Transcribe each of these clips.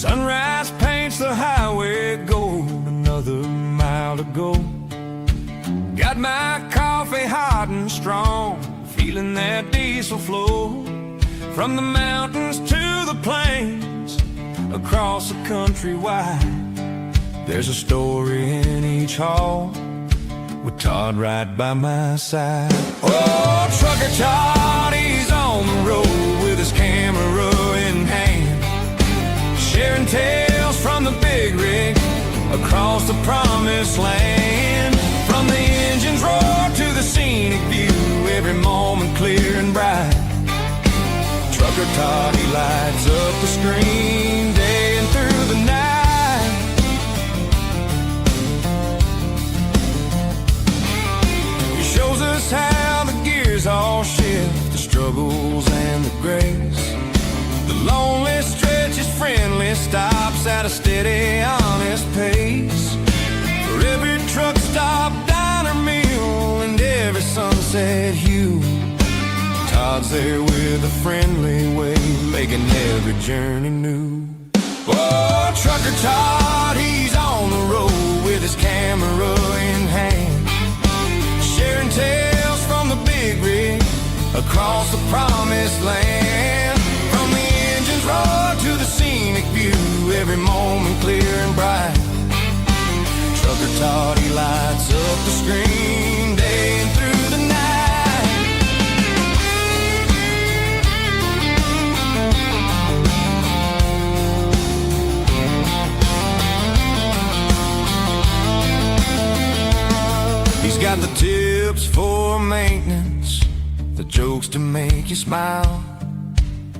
Sunrise paints the highway gold, another mile to go. Got my coffee hot and strong, feeling that diesel flow. From the mountains to the plains, across the country wide, there's a story in each hall, with Todd right by my side. Oh, Trucker Todd, he's on the road with his camera in hand, sharing tales from the big rig across the promised land. From the engine's roar to the scenic view, every moment clear and bright. Trucker Todd, he lights up the screen day and through the night. He shows us how the gears all shift, the struggles and the grace. The lonely stretch is friendly, stops at a steady, honest pace. For every truck stop, diner meal, and every sunset hue, Todd's there with a friendly wave, making every journey new. Oh, Trucker Todd, he's on the road with his camera in hand, sharing tales from the big rig across the promised land. From the engine's roar to the scenic view, every moment clear and bright. Trucker Todd, he lights up the screen day and through the night. He's got the tips for maintenance, the jokes to make you smile,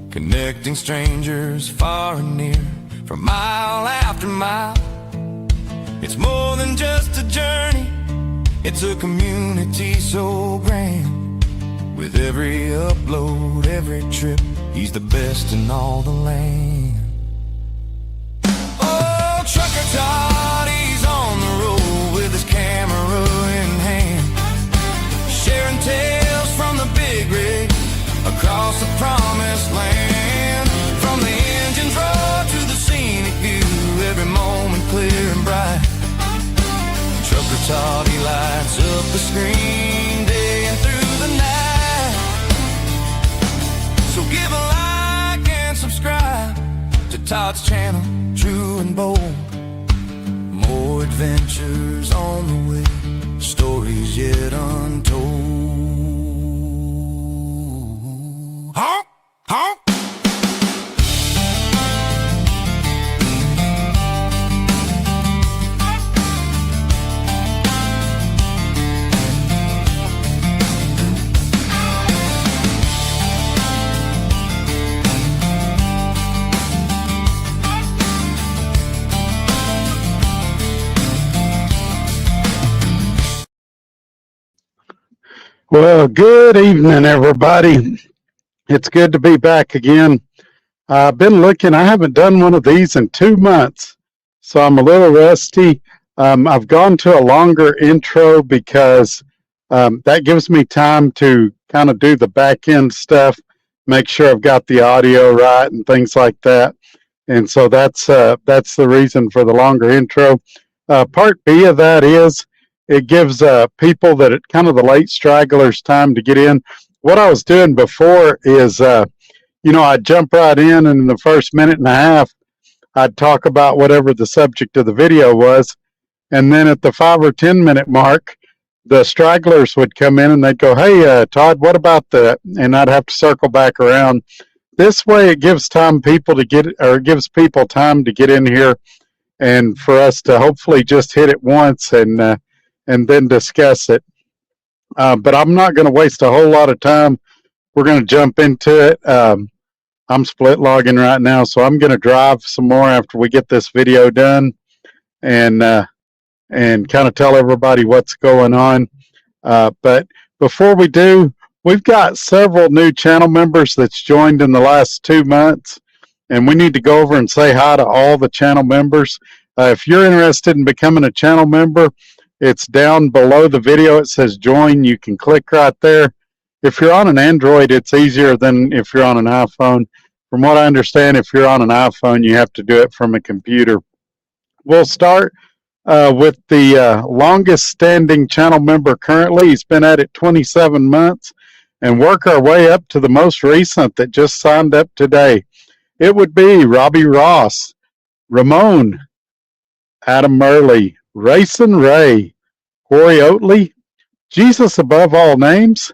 connecting strangers far and near, from mile after mile. It's more than just a journey, it's a community so grand. With every upload, every trip, he's the best in all the land. Oh, Trucker Todd, he's on the road with his camera in hand, sharing tales from the big rig across the promised land. From the engine's roar to the scenic view, every moment clear and bright. Trucker Todd, he lights up the screen day and through the night. So give a like and subscribe to Todd's channel, true and bold. More adventures on the way, stories yet untold. Honk, honk. Well, good evening, everybody. It's good to be back again. I've been looking. I haven't done one of these in 2 months, so I'm a little rusty. I've gone to a longer intro because that gives me time to kind of do the back end stuff, make sure I've got the audio right and things like that. And so that's the reason for the longer intro. Part B of that is it gives people that kind of the late stragglers time to get in. What I was doing before is, I'd jump right in, and in the first minute and a half, I'd talk about whatever the subject of the video was. And then at the 5 or 10 minute mark, the stragglers would come in and they'd go, "Hey, Todd, what about that?" And I'd have to circle back around. This way it gives people time to get in here, and for us to hopefully just hit it once and then discuss it. But I'm not going to waste a whole lot of time. We're going to jump into it. I'm split logging right now, so I'm going to drive some more after we get this video done and kind of tell everybody what's going on. But before we do, we've got several new channel members that's joined in the last 2 months, and we need to go over and say hi to all the channel members. If you're interested in becoming a channel member, it's down below the video. It says join. You can click right there. If you're on an Android, it's easier than if you're on an iPhone. from what I understand, if you're on an iPhone, you have to do it from a computer. We'll start with the longest standing channel member currently. He's been at it 27 months, and work our way up to the most recent that just signed up today. It would be Robbie Ross, Ramon, Adam Murley, Rayson Ray, Corey Oatley, Jesus Above All Names,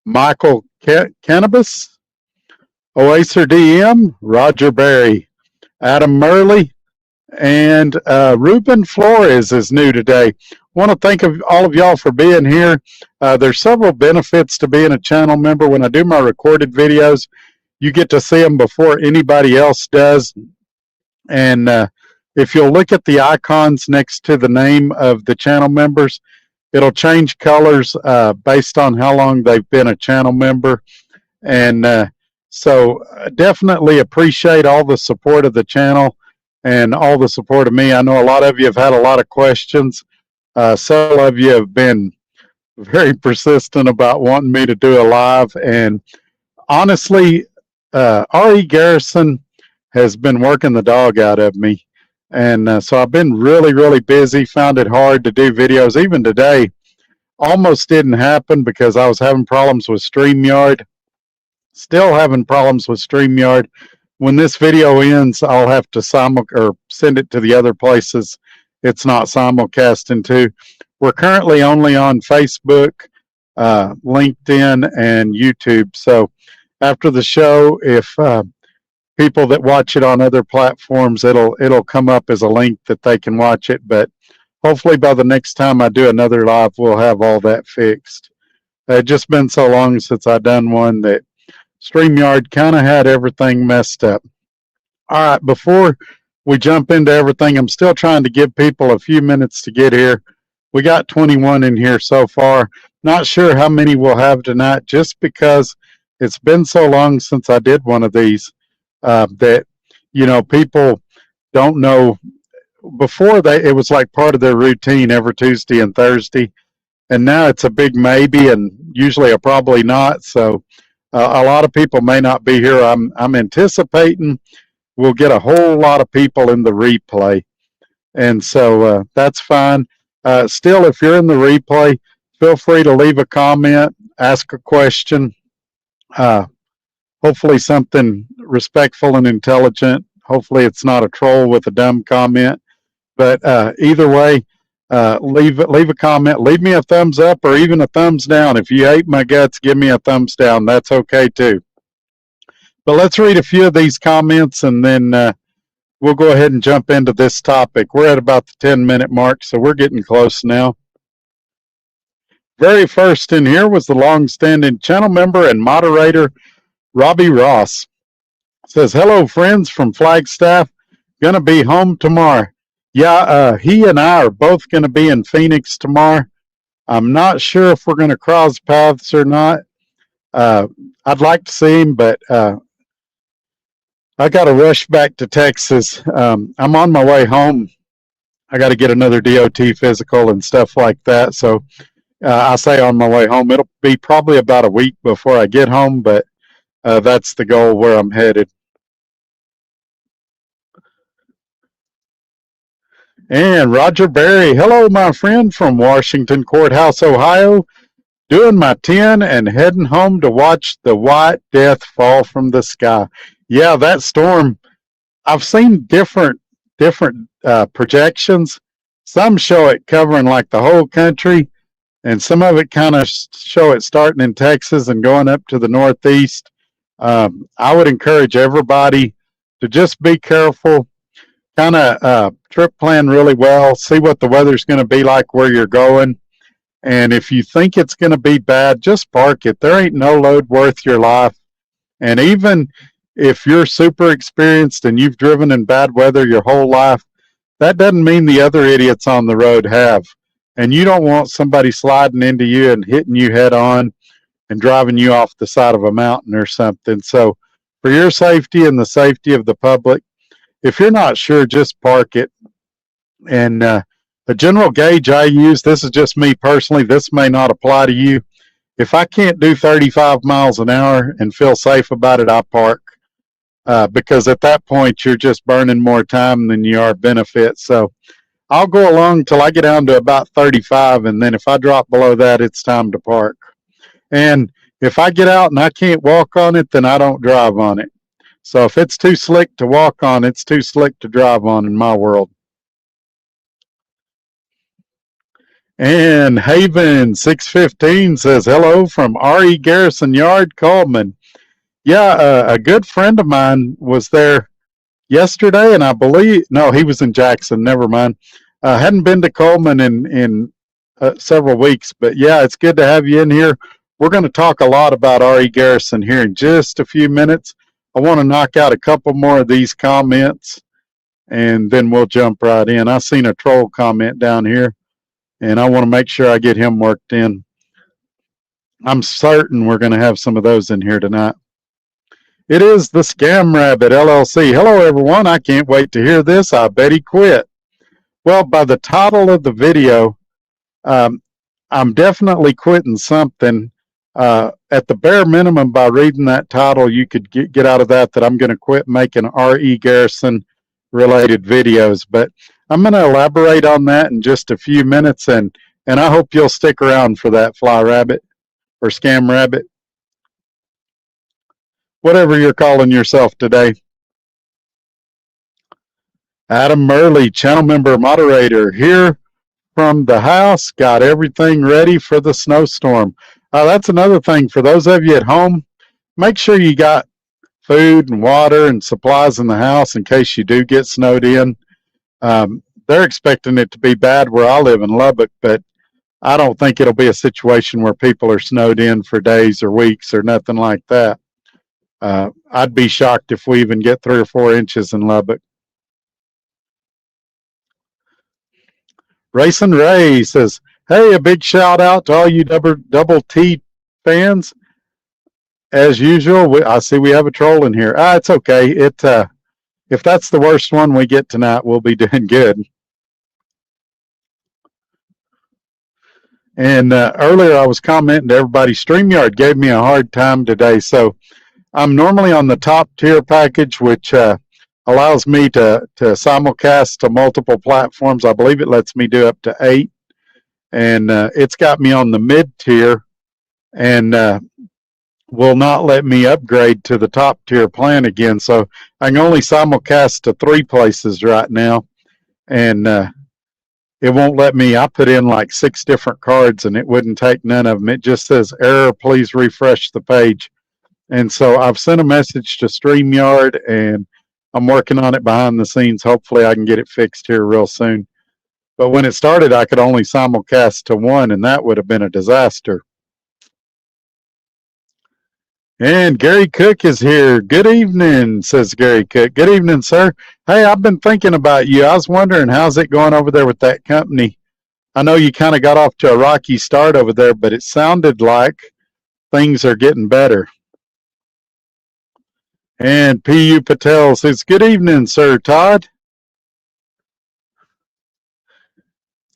Michael Cannabis, Oaser DM, Roger Berry, Adam Murley, and Ruben Flores is new today. Want to thank all of y'all for being here. There's several benefits to being a channel member. When I do my recorded videos, you get to see them before anybody else does. And if you'll look at the icons next to the name of the channel members, it'll change colors based on how long they've been a channel member. And so definitely appreciate all the support of the channel and all the support of me. I know a lot of you have had a lot of questions. Several of you have been very persistent about wanting me to do a live. And honestly, R.E. Garrison has been working the dog out of me. And so I've been really, really busy, found it hard to do videos. Even today, almost didn't happen because I was having problems with StreamYard. Still having problems with StreamYard. When this video ends, I'll have to send it to the other places it's not simulcasting to. We're currently only on Facebook, LinkedIn, and YouTube. So after the show, if people that watch it on other platforms, it'll come up as a link that they can watch it. But hopefully by the next time I do another live, we'll have all that fixed. It's just been so long since I've done one that StreamYard kind of had everything messed up. All right, before we jump into everything, I'm still trying to give people a few minutes to get here. We got 21 in here so far. Not sure how many we'll have tonight, just because it's been so long since I did one of these that, you know, people don't know. Before it was like part of their routine every Tuesday and Thursday, and now it's a big maybe and usually a probably not. So a lot of people may not be here. I'm anticipating we'll get a whole lot of people in the replay, and so that's fine. Still, if you're in the replay, feel free to leave a comment, ask a question, hopefully something respectful and intelligent. Hopefully it's not a troll with a dumb comment, but either way, leave a comment, leave me a thumbs up or even a thumbs down. If you hate my guts, give me a thumbs down. That's okay too. But let's read a few of these comments, and then we'll go ahead and jump into this topic. We're at about the 10-minute mark, so we're getting close now. Very first in here was the long-standing channel member and moderator, Robbie Ross. Says, hello, friends from Flagstaff. Gonna be home tomorrow. Yeah, he and I are both going to be in Phoenix tomorrow. I'm not sure if we're going to cross paths or not. I'd like to see him, but I got to rush back to Texas. I'm on my way home. I got to get another DOT physical and stuff like that. So I say on my way home. It'll be probably about a week before I get home, but that's the goal where I'm headed. And Roger Berry, hello, my friend from Washington Courthouse, Ohio. Doing my 10 and heading home to watch the white death fall from the sky. Yeah, that storm, I've seen different projections. Some show it covering like the whole country, and some of it kind of show it starting in Texas and going up to the Northeast. I would encourage everybody to just be careful, kind of trip plan really well, see what the weather's going to be like where you're going. And if you think it's going to be bad, just park it. There ain't no load worth your life. And even if you're super experienced and you've driven in bad weather your whole life, that doesn't mean the other idiots on the road have. And you don't want somebody sliding into you and hitting you head on and driving you off the side of a mountain or something. So for your safety and the safety of the public, if you're not sure, just park it. And the general gauge I use, this is just me personally, this may not apply to you. If I can't do 35 miles an hour and feel safe about it, I park. because at that point you're just burning more time than you are benefit. So I'll go along till I get down to about 35, and then if I drop below that, it's time to park. And if I get out and I can't walk on it, then I don't drive on it. So if it's too slick to walk on, it's too slick to drive on in my world. And Haven 615 says, hello from R.E. Garrison Yard, Coleman. Yeah, a good friend of mine was there yesterday, and I believe, no, he was in Jackson, never mind. Hadn't been to Coleman in several weeks, but yeah, it's good to have you in here. We're going to talk a lot about R.E. Garrison here in just a few minutes. I want to knock out a couple more of these comments, and then we'll jump right in. I seen a troll comment down here, and I want to make sure I get him worked in. I'm certain we're going to have some of those in here tonight. It is the Scam Rabbit LLC. Hello, everyone. I can't wait to hear this. I bet he quit. Well, by the title of the video, I'm definitely quitting something. At the bare minimum, by reading that title, you could get out of that I'm going to quit making R.E. Garrison related videos. But I'm going to elaborate on that in just a few minutes, and I hope you'll stick around for that, Fly Rabbit or Scam Rabbit, whatever you're calling yourself today. Adam Murley, channel member, moderator, here from the house, got everything ready for the snowstorm. That's another thing for those of you at home. Make sure you got food and water and supplies in the house in case you do get snowed in. They're expecting it to be bad where I live in Lubbock, but I don't think it'll be a situation where people are snowed in for days or weeks or nothing like that. I'd be shocked if we even get 3 or 4 inches in Lubbock. Racing Ray says, hey, a big shout out to all you double T fans. As usual, I see we have a troll in here. It's okay. If that's the worst one we get tonight, we'll be doing good. And earlier I was commenting to everybody, StreamYard gave me a hard time today. So I'm normally on the top tier package, which allows me to simulcast to multiple platforms. I believe it lets me do up to 8. And it's got me on the mid tier and will not let me upgrade to the top tier plan again. So I can only simulcast to 3 places right now. And it won't let me. I put in like 6 different cards and it wouldn't take none of them. It just says, error, please refresh the page. And so I've sent a message to StreamYard and I'm working on it behind the scenes. Hopefully I can get it fixed here real soon. But when it started, I could only simulcast to 1, and that would have been a disaster. And Gary Cook is here. Good evening, says Gary Cook. Good evening, sir. Hey, I've been thinking about you. I was wondering, how's it going over there with that company? I know you kind of got off to a rocky start over there, but it sounded like things are getting better. And P.U. Patel says, good evening, sir Todd.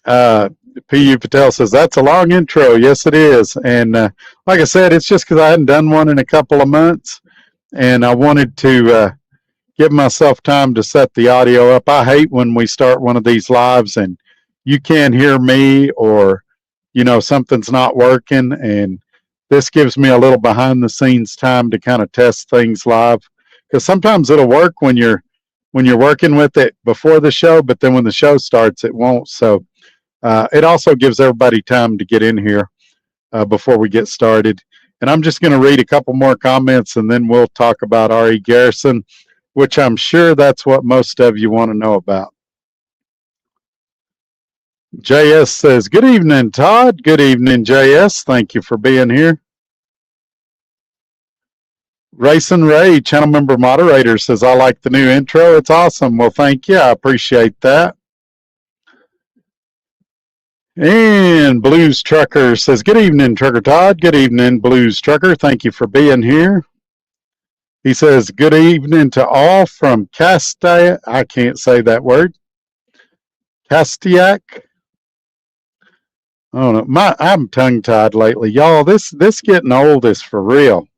P.U. Patel says, that's a long intro. Yes, it is. And like I said, it's just because I hadn't done one in a couple of months. And I wanted to give myself time to set the audio up. I hate when we start one of these lives and you can't hear me or, you know, something's not working. And this gives me a little behind the scenes time to kind of test things live. Because sometimes it'll work when you're working with it before the show, but then when the show starts, it won't. So it also gives everybody time to get in here before we get started. And I'm just going to read a couple more comments and then we'll talk about R.E. Garrison, which I'm sure that's what most of you want to know about. JS says, good evening, Todd. Good evening, JS. Thank you for being here. Racing Ray, channel member moderator, says, I like the new intro. It's awesome. Well, thank you. I appreciate that. And Blues Trucker says, good evening, Trucker Todd. Good evening, Blues Trucker. Thank you for being here. He says, good evening to all from Castiac. I can't say that word. Castiac. I don't know. I'm tongue-tied lately. Y'all, this getting old is for real.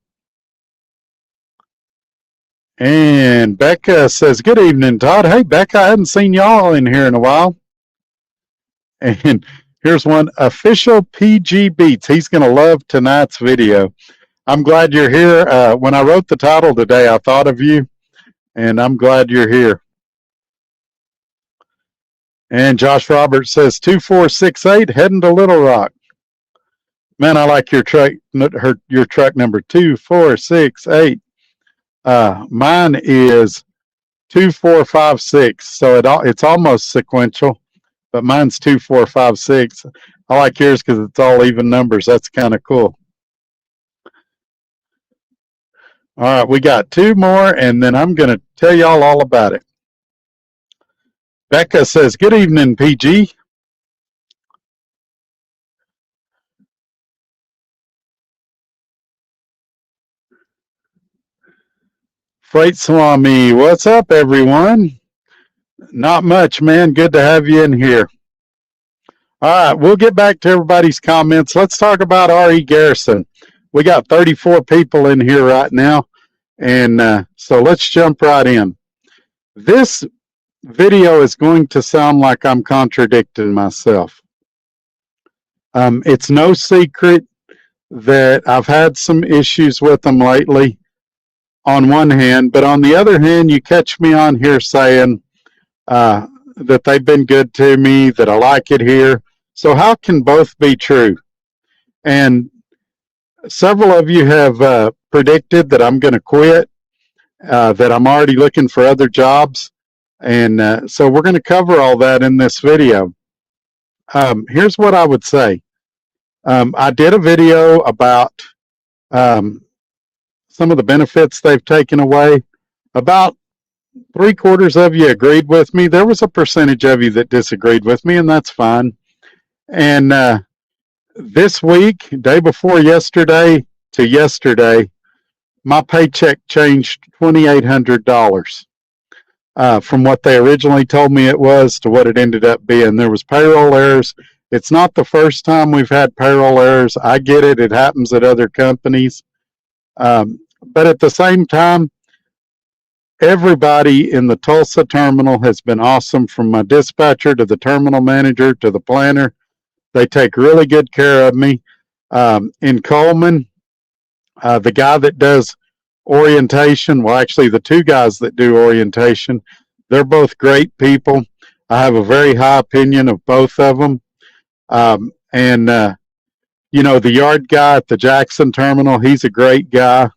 And Becca says, good evening, Todd. Hey, Becca, I hadn't seen y'all in here in a while. And here's one, official PG Beats. He's going to love tonight's video. I'm glad you're here. When I wrote the title today, I thought of you, and I'm glad you're here. And Josh Roberts says 2468 heading to Little Rock. Man, I like your truck number 2468. Mine is 2456, so it's almost sequential, but mine's 2456. I like yours because it's all even numbers. That's kind of cool. All right, we got two more, and then I'm going to tell y'all all about it. Becca says, good evening, PG. Freight Swami, what's up, everyone? Not much, man. Good to have you in here. All right, we'll get back to everybody's comments. Let's talk about R.E. Garrison. We got 34 people in here right now, and so let's jump right in. This video is going to sound like I'm contradicting myself. It's no secret that I've had some issues with them lately on one hand, but on the other hand, you catch me on here saying that they've been good to me, that I like it here. So how can both be true? And several of you have predicted that I'm going to quit, that I'm already looking for other jobs. And so we're going to cover all that in this video. Here's what I would say. I did a video about some of the benefits they've taken away. About 3/4 of you agreed with me. There was a percentage of you that disagreed with me, and that's fine. And this week, day before yesterday to yesterday, my paycheck changed $2,800 from what they originally told me it was to what it ended up being. There was payroll errors. It's not the first time we've had payroll errors. I get it. It happens at other companies. But at the same time, everybody in the Tulsa terminal has been awesome, from my dispatcher to the terminal manager to the planner. They take really good care of me. In Coleman, the guy that does orientation, well, actually the two guys that do orientation, they're both great people. I have a very high opinion of both of them. You know, the yard guy at the Jackson terminal, he's a great guy.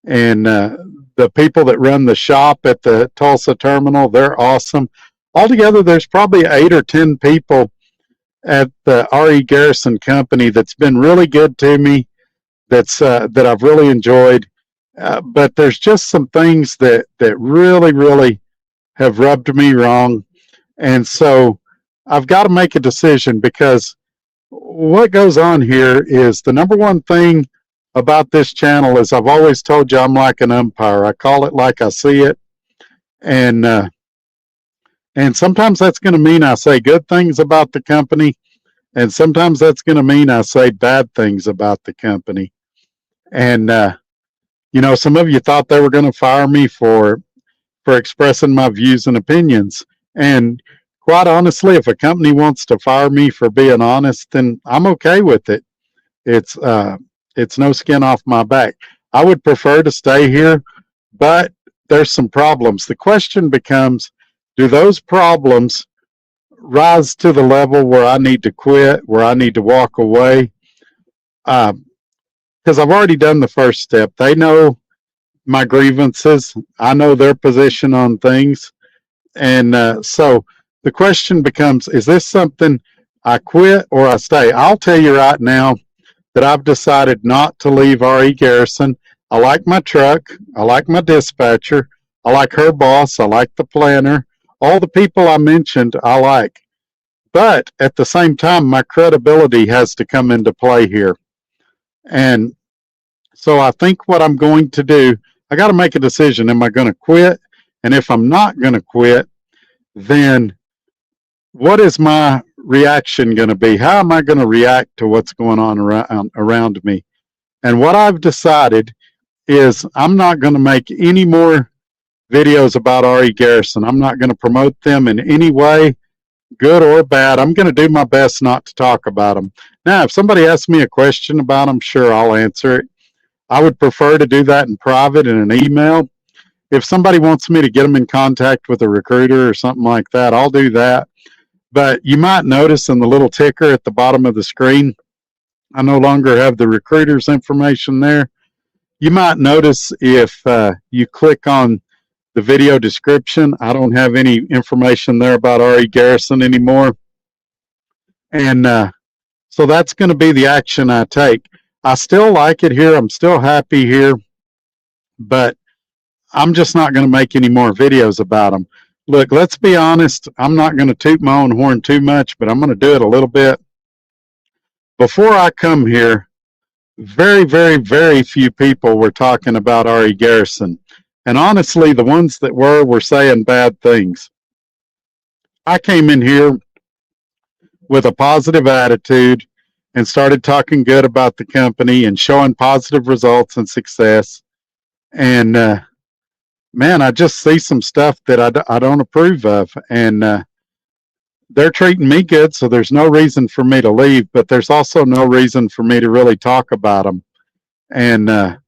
And the people that run the shop at the Tulsa terminal, they're awesome. Altogether, there's probably 8 or 10 people at the R.E. Garrison company that's been really good to me, that I've really enjoyed. But there's just some things that really have rubbed me wrong. And so I've got to make a decision, because what goes on here is the number one thing about this channel is I've always told you I'm like an umpire. I call it like I see it. And sometimes that's going to mean I say good things about the company, and sometimes that's going to mean I say bad things about the company. And you know, some of you thought they were going to fire me for expressing my views and opinions. And quite honestly, if a company wants to fire me for being honest, then I'm okay with it. It's no skin off my back. I would prefer to stay here, but there's some problems. The question becomes, do those problems rise to the level where I need to quit, where I need to walk away? Because I've already done the first step. They know my grievances. I know their position on things. And so the question becomes, is this something I quit or I stay? I'll tell you right now that I've decided not to leave R.E. Garrison. I like my truck. I like my dispatcher. I like her boss. I like the planner. All the people I mentioned, I like. But at the same time, my credibility has to come into play here. And so I think what I'm going to do, I got to make a decision. Am I going to quit? And if I'm not going to quit, then what is my reaction going to be? How am I going to react to what's going on around me? And what I've decided is I'm not going to make any more videos about Ari Garrison. I'm not going to promote them in any way, good or bad. I'm going to do my best not to talk about them. Now, if somebody asks me a question about them, sure, I'll answer it. I would prefer to do that in private in an email. If somebody wants me to get them in contact with a recruiter or something like that, I'll do that. But you might notice in the little ticker at the bottom of the screen, I no longer have the recruiter's information there. You might notice if you click on the video description, I don't have any information there about Ari Garrison anymore. And so that's going to be the action I take. I still like it here. I'm still happy here, but I'm just not going to make any more videos about them. Look, let's be honest. I'm not going to toot my own horn too much, but I'm going to do it a little bit. Before I come here, very, very, very few people were talking about Ari Garrison. And honestly, the ones that were saying bad things. I came in here with a positive attitude and started talking good about the company and showing positive results and success. And man, I just see some stuff that I don't approve of. And they're treating me good, so there's no reason for me to leave, but there's also no reason for me to really talk about them. And,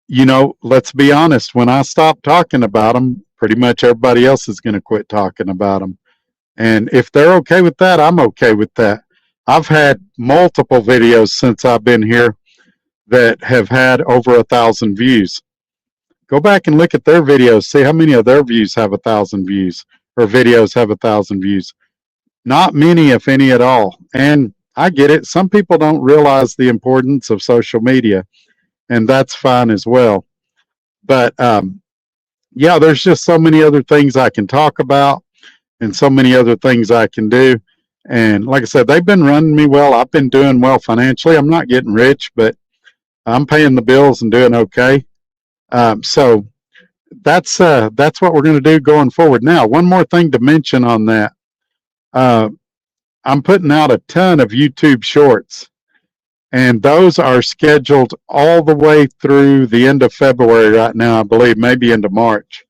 you know, let's be honest, when I stop talking about them, pretty much everybody else is going to quit talking about them. And if they're okay with that, I'm okay with that. I've had multiple videos since I've been here that have had over 1,000 views. Go back and look at their videos, see how many of their views have 1,000 views, or videos have 1,000 views. Not many, if any at all. And I get it. Some people don't realize the importance of social media, and that's fine as well. But yeah, there's just so many other things I can talk about and so many other things I can do. And like I said, they've been running me well. I've been doing well financially. I'm not getting rich, but I'm paying the bills and doing okay. So that's what we're going to do going forward. Now, one more thing to mention on that. I'm putting out a ton of YouTube shorts, and those are scheduled all the way through the end of February right now, I believe, maybe into March.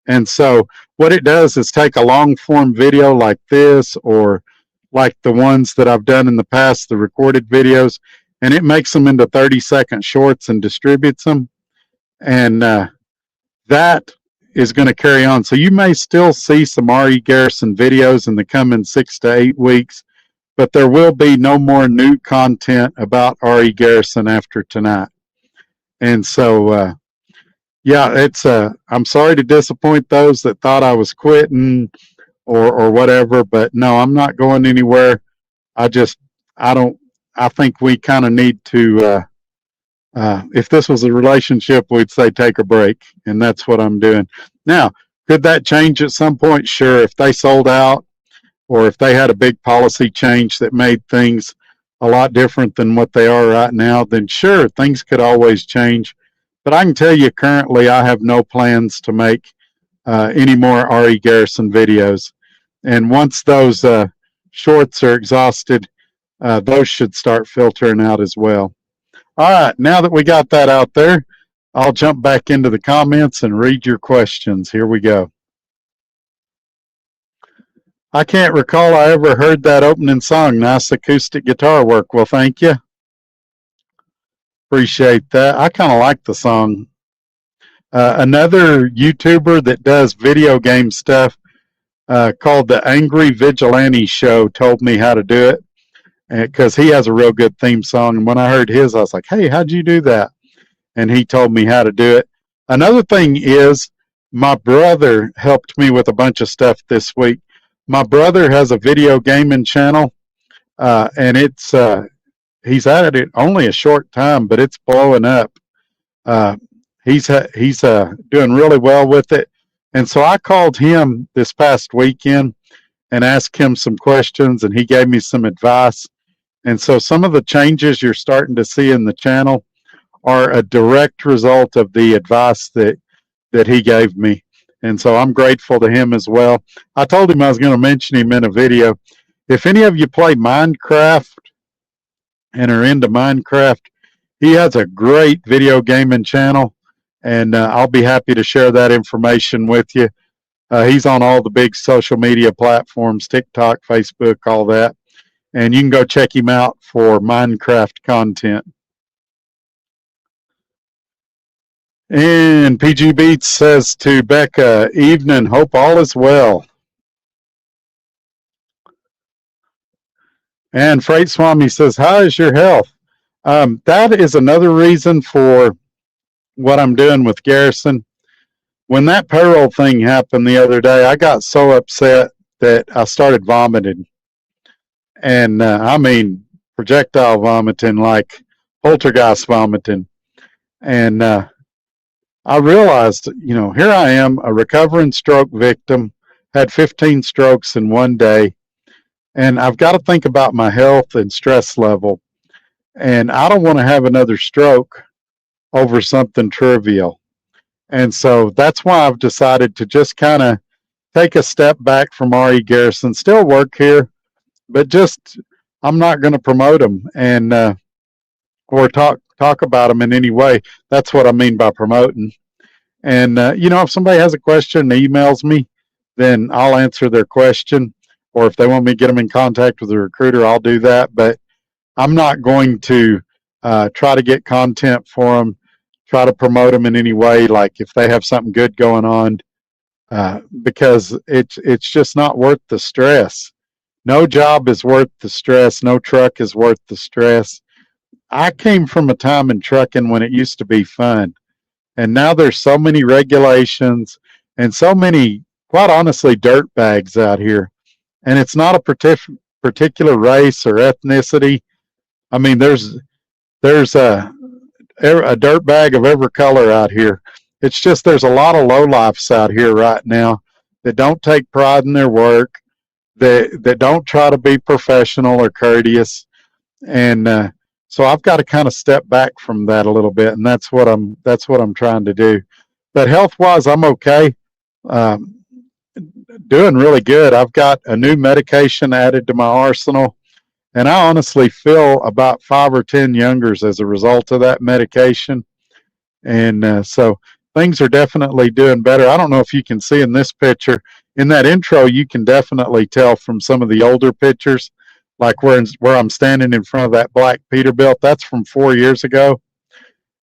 And so what it does is take a long form video like this, or like the ones that I've done in the past, the recorded videos, and it makes them into 30-second shorts and distributes them. And that is going to carry on. So you may still see some Ari Garrison videos in the coming 6 to 8 weeks, but there will be no more new content about Ari Garrison after tonight. And so, yeah, it's I'm sorry to disappoint those that thought I was quitting or whatever, but no, I'm not going anywhere. I think we kind of need to, if this was a relationship, we'd say take a break, and that's what I'm doing. Now, could that change at some point? Sure. If they sold out, or if they had a big policy change that made things a lot different than what they are right now, then sure, things could always change. But I can tell you currently I have no plans to make any more Ari Garrison videos. And once those shorts are exhausted, those should start filtering out as well. All right, now that we got that out there, I'll jump back into the comments and read your questions. Here we go. I can't recall I ever heard that opening song. Nice acoustic guitar work. Well, thank you. Appreciate that. I kind of like the song. Another YouTuber that does video game stuff called the Angry Vigilante Show told me how to do it, because he has a real good theme song. And when I heard his, I was like, hey, how'd you do that? And he told me how to do it. Another thing is, my brother helped me with a bunch of stuff this week. My brother has a video gaming channel, and it's he's at it only a short time, but it's blowing up. He's doing really well with it. And so I called him this past weekend and asked him some questions, and he gave me some advice. And so some of the changes you're starting to see in the channel are a direct result of the advice that he gave me. And so I'm grateful to him as well. I told him I was going to mention him in a video. If any of you play Minecraft and are into Minecraft, he has a great video gaming channel. and I'll be happy to share that information with you. He's on all the big social media platforms, TikTok, Facebook, all that. And you can go check him out for Minecraft content. And PG Beats says to Becca, evening, hope all is well. And Freight Swami says, how is your health? That is another reason for what I'm doing with Garrison. When that payroll thing happened the other day, I got so upset that I started vomiting. And I mean, projectile vomiting, like poltergeist vomiting. And I realized, here I am, a recovering stroke victim, had 15 strokes in one day, and I've got to think about my health and stress level. And I don't want to have another stroke over something trivial. And so that's why I've decided to just kind of take a step back from R.E. Garrison, still work here, but just I'm not going to promote them and or talk about them in any way. That's what I mean by promoting. And if somebody has a question and emails me, then I'll answer their question. Or if they want me to get them in contact with a recruiter, I'll do that. But I'm not going to try to get content for them, try to promote them in any way, like if they have something good going on, because it's just not worth the stress. No job is worth the stress. No truck is worth the stress. I came from a time in trucking when it used to be fun. And now there's so many regulations and so many, quite honestly, dirt bags out here. And it's not a particular race or ethnicity. I mean, there's a dirt bag of every color out here. It's just there's a lot of lowlifes out here right now that don't take pride in their work, that don't try to be professional or courteous. And so I've got to kind of step back from that a little bit, and that's what I'm trying to do. But health-wise, I'm okay. Doing really good. I've got a new medication added to my arsenal, and I honestly feel about 5 or 10 youngers as a result of that medication. And so things are definitely doing better. I don't know if you can see in this picture. In that intro, you can definitely tell from some of the older pictures, like where I'm standing in front of that black Peterbilt. That's from 4 years ago.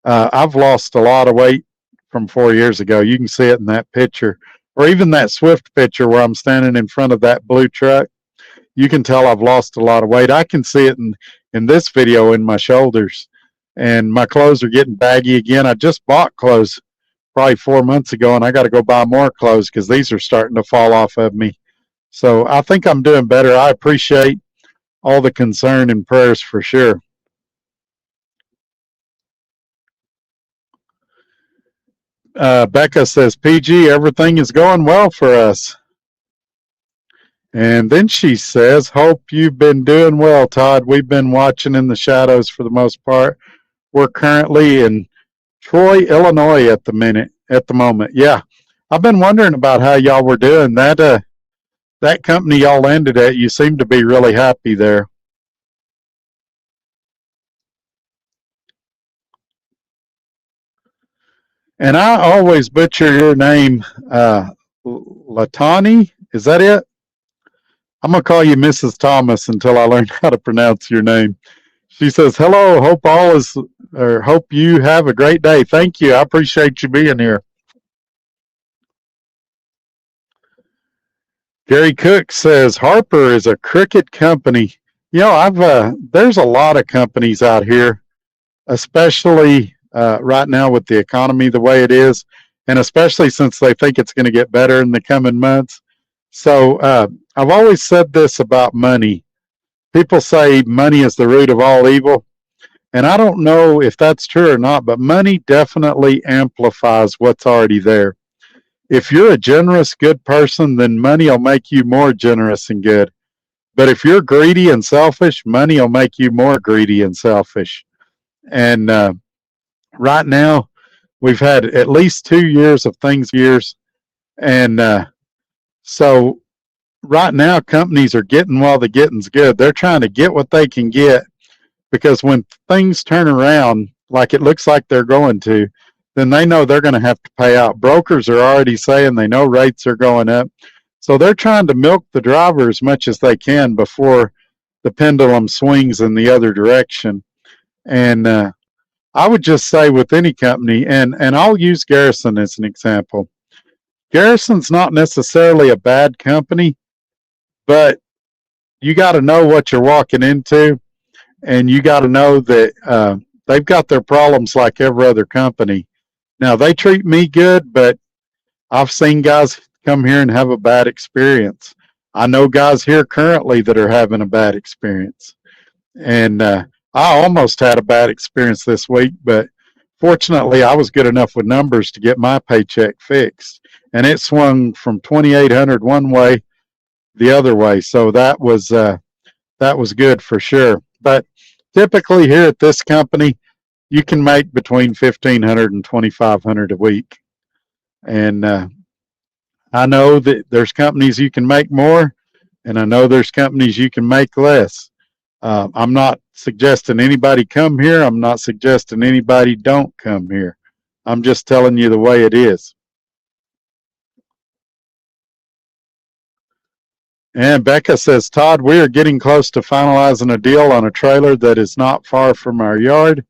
I've lost a lot of weight from 4 years ago. You can see it in that picture. Or even that Swift picture where I'm standing in front of that blue truck. You can tell I've lost a lot of weight. I can see it in this video in my shoulders. And my clothes are getting baggy again. I just bought clothes probably 4 months ago, and I got to go buy more clothes because these are starting to fall off of me. So I think I'm doing better. I appreciate all the concern and prayers for sure. Becca says, PG, everything is going well for us. And then she says, hope you've been doing well, Todd. We've been watching in the shadows for the most part. We're currently in Troy, Illinois at the moment. Yeah. I've been wondering about how y'all were doing. That company y'all landed at, you seem to be really happy there. And I always butcher your name, Latani. Is that it? I'm going to call you Mrs. Thomas until I learn how to pronounce your name. She says, hello, hope you have a great day. Thank you. I appreciate you being here. Gary Cook says, Harper is a crooked company. There's a lot of companies out here, especially right now with the economy the way it is, and especially since they think it's going to get better in the coming months. So I've always said this about money. People say money is the root of all evil, and I don't know if that's true or not, but money definitely amplifies what's already there. If you're a generous, good person, then money will make you more generous and good. But if you're greedy and selfish, money will make you more greedy and selfish. And right now, we've had at least 2 years of years. And so right now, companies are getting while the getting's good. They're trying to get what they can get, because when things turn around, like it looks like they're going to, then they know they're going to have to pay out. Brokers are already saying they know rates are going up. So they're trying to milk the driver as much as they can before the pendulum swings in the other direction. And I would just say with any company, and I'll use Garrison as an example. Garrison's not necessarily a bad company, but you got to know what you're walking into, and you got to know that they've got their problems like every other company. Now, they treat me good, but I've seen guys come here and have a bad experience. I know guys here currently that are having a bad experience. And I almost had a bad experience this week, but fortunately, I was good enough with numbers to get my paycheck fixed. And it swung from 2,800 one way the other way. So that was good for sure. But typically here at this company, you can make between 1,500 and 2,500 a week. And I know that there's companies you can make more, and I know there's companies you can make less. I'm not suggesting anybody come here. I'm not suggesting anybody don't come here. I'm just telling you the way it is. And Becca says, Todd, we are getting close to finalizing a deal on a trailer that is not far from our yard.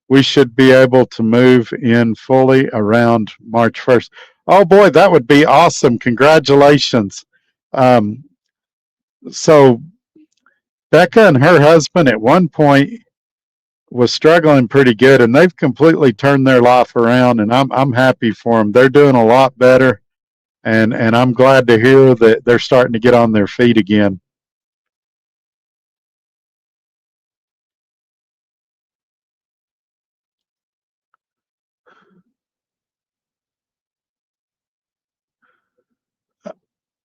We should be able to move in fully around March 1st. Oh boy, that would be awesome. Congratulations. So Becca and her husband at one point was struggling pretty good, and they've completely turned their life around, and I'm happy for them. They're doing a lot better, and I'm glad to hear that they're starting to get on their feet again.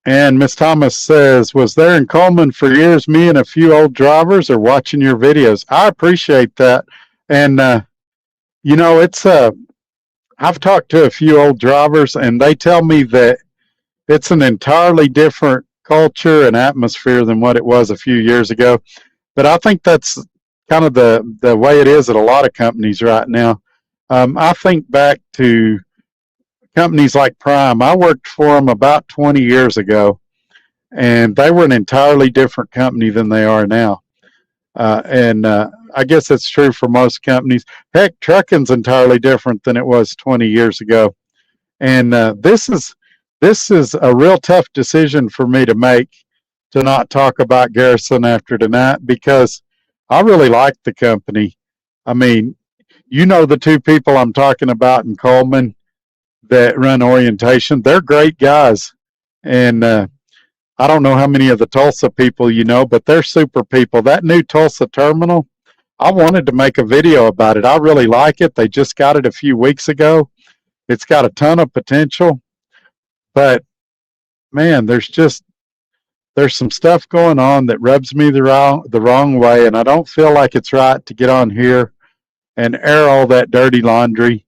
And Miss Thomas says, was there in Coleman for years, me and a few old drivers are watching your videos. I appreciate that. And, you know, I've talked to a few old drivers, and they tell me that it's an entirely different culture and atmosphere than what it was a few years ago. But I think that's kind of the way it is at a lot of companies right now. I think back to companies like Prime. I worked for them about 20 years ago, and they were an entirely different company than they are now. And I guess that's true for most companies. Heck, trucking's entirely different than it was 20 years ago. And this is a real tough decision for me to make, to not talk about Garrison after tonight, because I really like the company. I mean, you know the two people I'm talking about in Coleman that run orientation. They're great guys. And I don't know how many of the Tulsa people you know, but they're super people. That new Tulsa terminal, I wanted to make a video about it. I really like it. They just got it a few weeks ago. It's got a ton of potential. But man, there's some stuff going on that rubs me the wrong way, and I don't feel like it's right to get on here and air all that dirty laundry.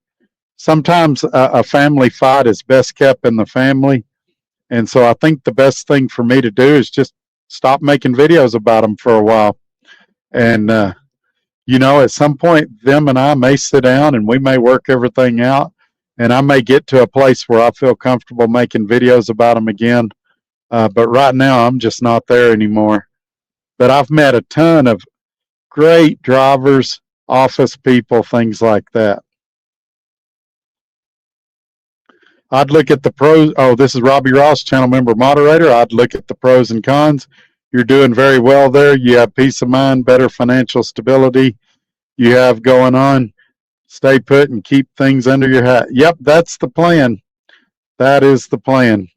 Sometimes a family fight is best kept in the family, and so I think the best thing for me to do is just stop making videos about them for a while. And you know, at some point, them and I may sit down and we may work everything out, and I may get to a place where I feel comfortable making videos about them again. But right now, I'm just not there anymore. But I've met a ton of great drivers, office people, things like that. I'd look at the pros. Oh, this is Robbie Ross, channel member moderator. I'd look at the pros and cons. You're doing very well there. You have peace of mind, better financial stability. You have going on. Stay put and keep things under your hat. Yep, that's the plan. That is the plan.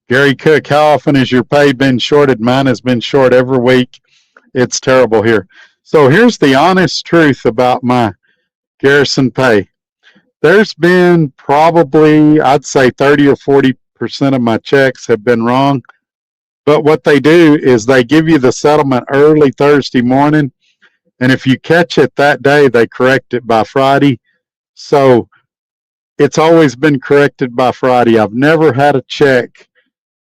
Gary Cook, how often has your pay been shorted? Mine has been short every week. It's terrible here. So here's the honest truth about my Garrison pay. There's been probably, I'd say 30 or 40% of my checks have been wrong. But what they do is they give you the settlement early Thursday morning. And if you catch it that day, they correct it by Friday. So it's always been corrected by Friday. I've never had a check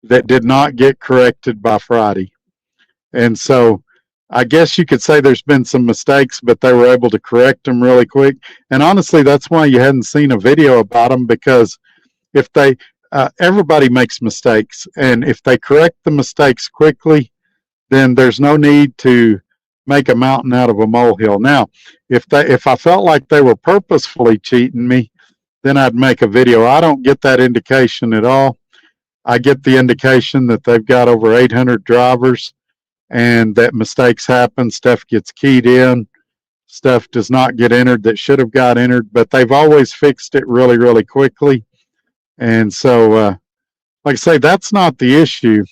that did not get corrected by Friday. And so I guess you could say there's been some mistakes, but they were able to correct them really quick. And honestly, that's why you hadn't seen a video about them, because if they, everybody makes mistakes, and if they correct the mistakes quickly, then there's no need to make a mountain out of a molehill. Now, if I felt like they were purposefully cheating me, then I'd make a video. I don't get that indication at all. I get the indication that they've got over 800 drivers and that mistakes happen, stuff gets keyed in, stuff does not get entered that should have got entered, but they've always fixed it really, really quickly. And so, like I say, that's not the issue.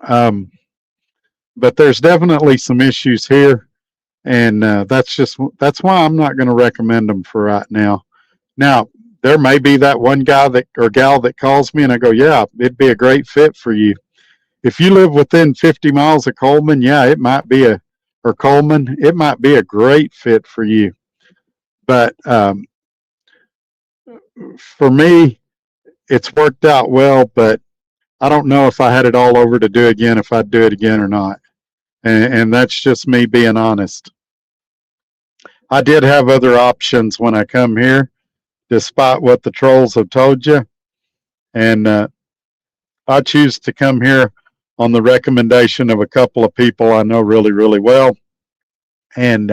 But there's definitely some issues here, and that's why I'm not going to recommend them for right now. Now, there may be that one guy that or gal that calls me and I go, yeah, it'd be a great fit for you. If you live within 50 miles of Coleman, yeah, it might be it might be a great fit for you. But for me, it's worked out well, but I don't know if I had it all over to do again, if I'd do it again or not. And that's just me being honest. I did have other options when I come here, despite what the trolls have told you. And I choose to come here on the recommendation of a couple of people I know really, really well. And,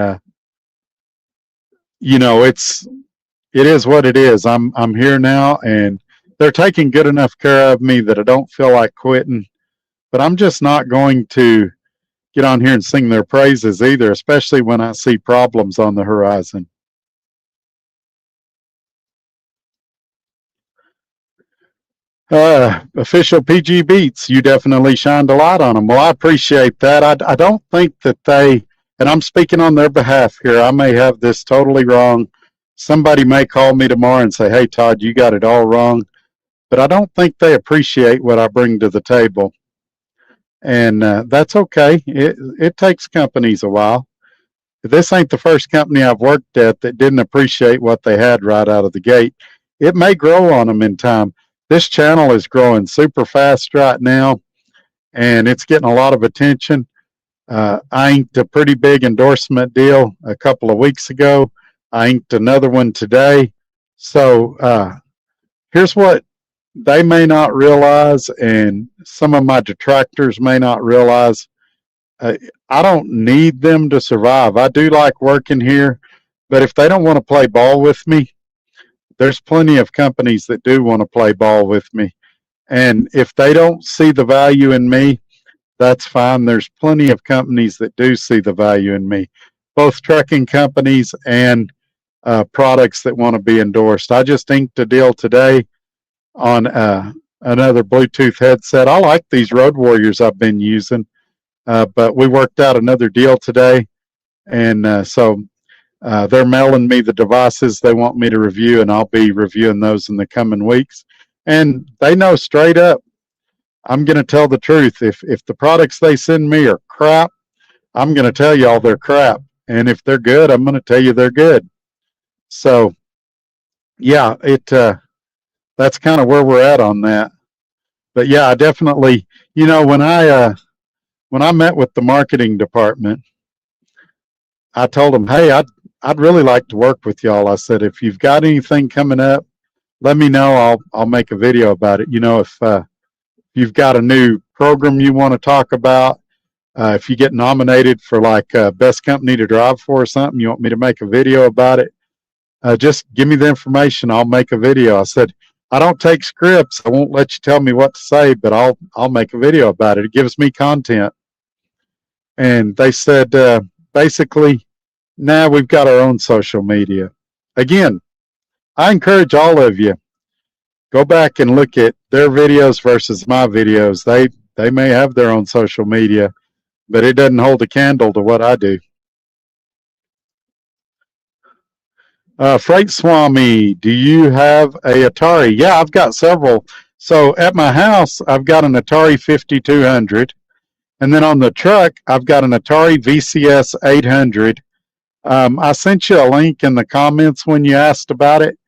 you know, it is what it is. I'm here now, and they're taking good enough care of me that I don't feel like quitting. But I'm just not going to get on here and sing their praises either, especially when I see problems on the horizon. Official PG Beats, you definitely shined a light on them. Well, I appreciate that. I don't think that and I'm speaking on their behalf here, I may have this totally wrong. Somebody may call me tomorrow and say, hey, Todd, you got it all wrong. But I don't think they appreciate what I bring to the table. And that's okay. It takes companies a while. This ain't the first company I've worked at that didn't appreciate what they had right out of the gate. It may grow on them in time. This channel is growing super fast right now, and it's getting a lot of attention. I inked a pretty big endorsement deal a couple of weeks ago. I inked another one today. So here's what they may not realize, and some of my detractors may not realize. I don't need them to survive. I do like working here, but if they don't want to play ball with me, there's plenty of companies that do want to play ball with me. And if they don't see the value in me, that's fine. There's plenty of companies that do see the value in me, both trucking companies and products that want to be endorsed. I just inked a deal today on another Bluetooth headset. I like these Road Warriors I've been using, but we worked out another deal today, and so they're mailing me the devices they want me to review, and I'll be reviewing those in the coming weeks. And they know straight up, I'm going to tell the truth. If the products they send me are crap, I'm going to tell y'all they're crap. And if they're good, I'm going to tell you they're good. So, yeah, that's kind of where we're at on that. But yeah, I definitely, you know, when I met with the marketing department, I told them, hey, I'd really like to work with y'all. I said, if you've got anything coming up, let me know. I'll make a video about it. You know, if you've got a new program you want to talk about, if you get nominated for like best company to drive for or something, you want me to make a video about it, just give me the information. I'll make a video. I said, I don't take scripts. I won't let you tell me what to say, but I'll make a video about it. It gives me content. And they said, basically, nah, we've got our own social media. Again, I encourage all of you, go back and look at their videos versus my videos. They may have their own social media, but it doesn't hold a candle to what I do. Freight Swami, do you have a Atari? Yeah, I've got several. So at my house, I've got an Atari 5200. And then on the truck, I've got an Atari VCS 800. I sent you a link in the comments when you asked about it.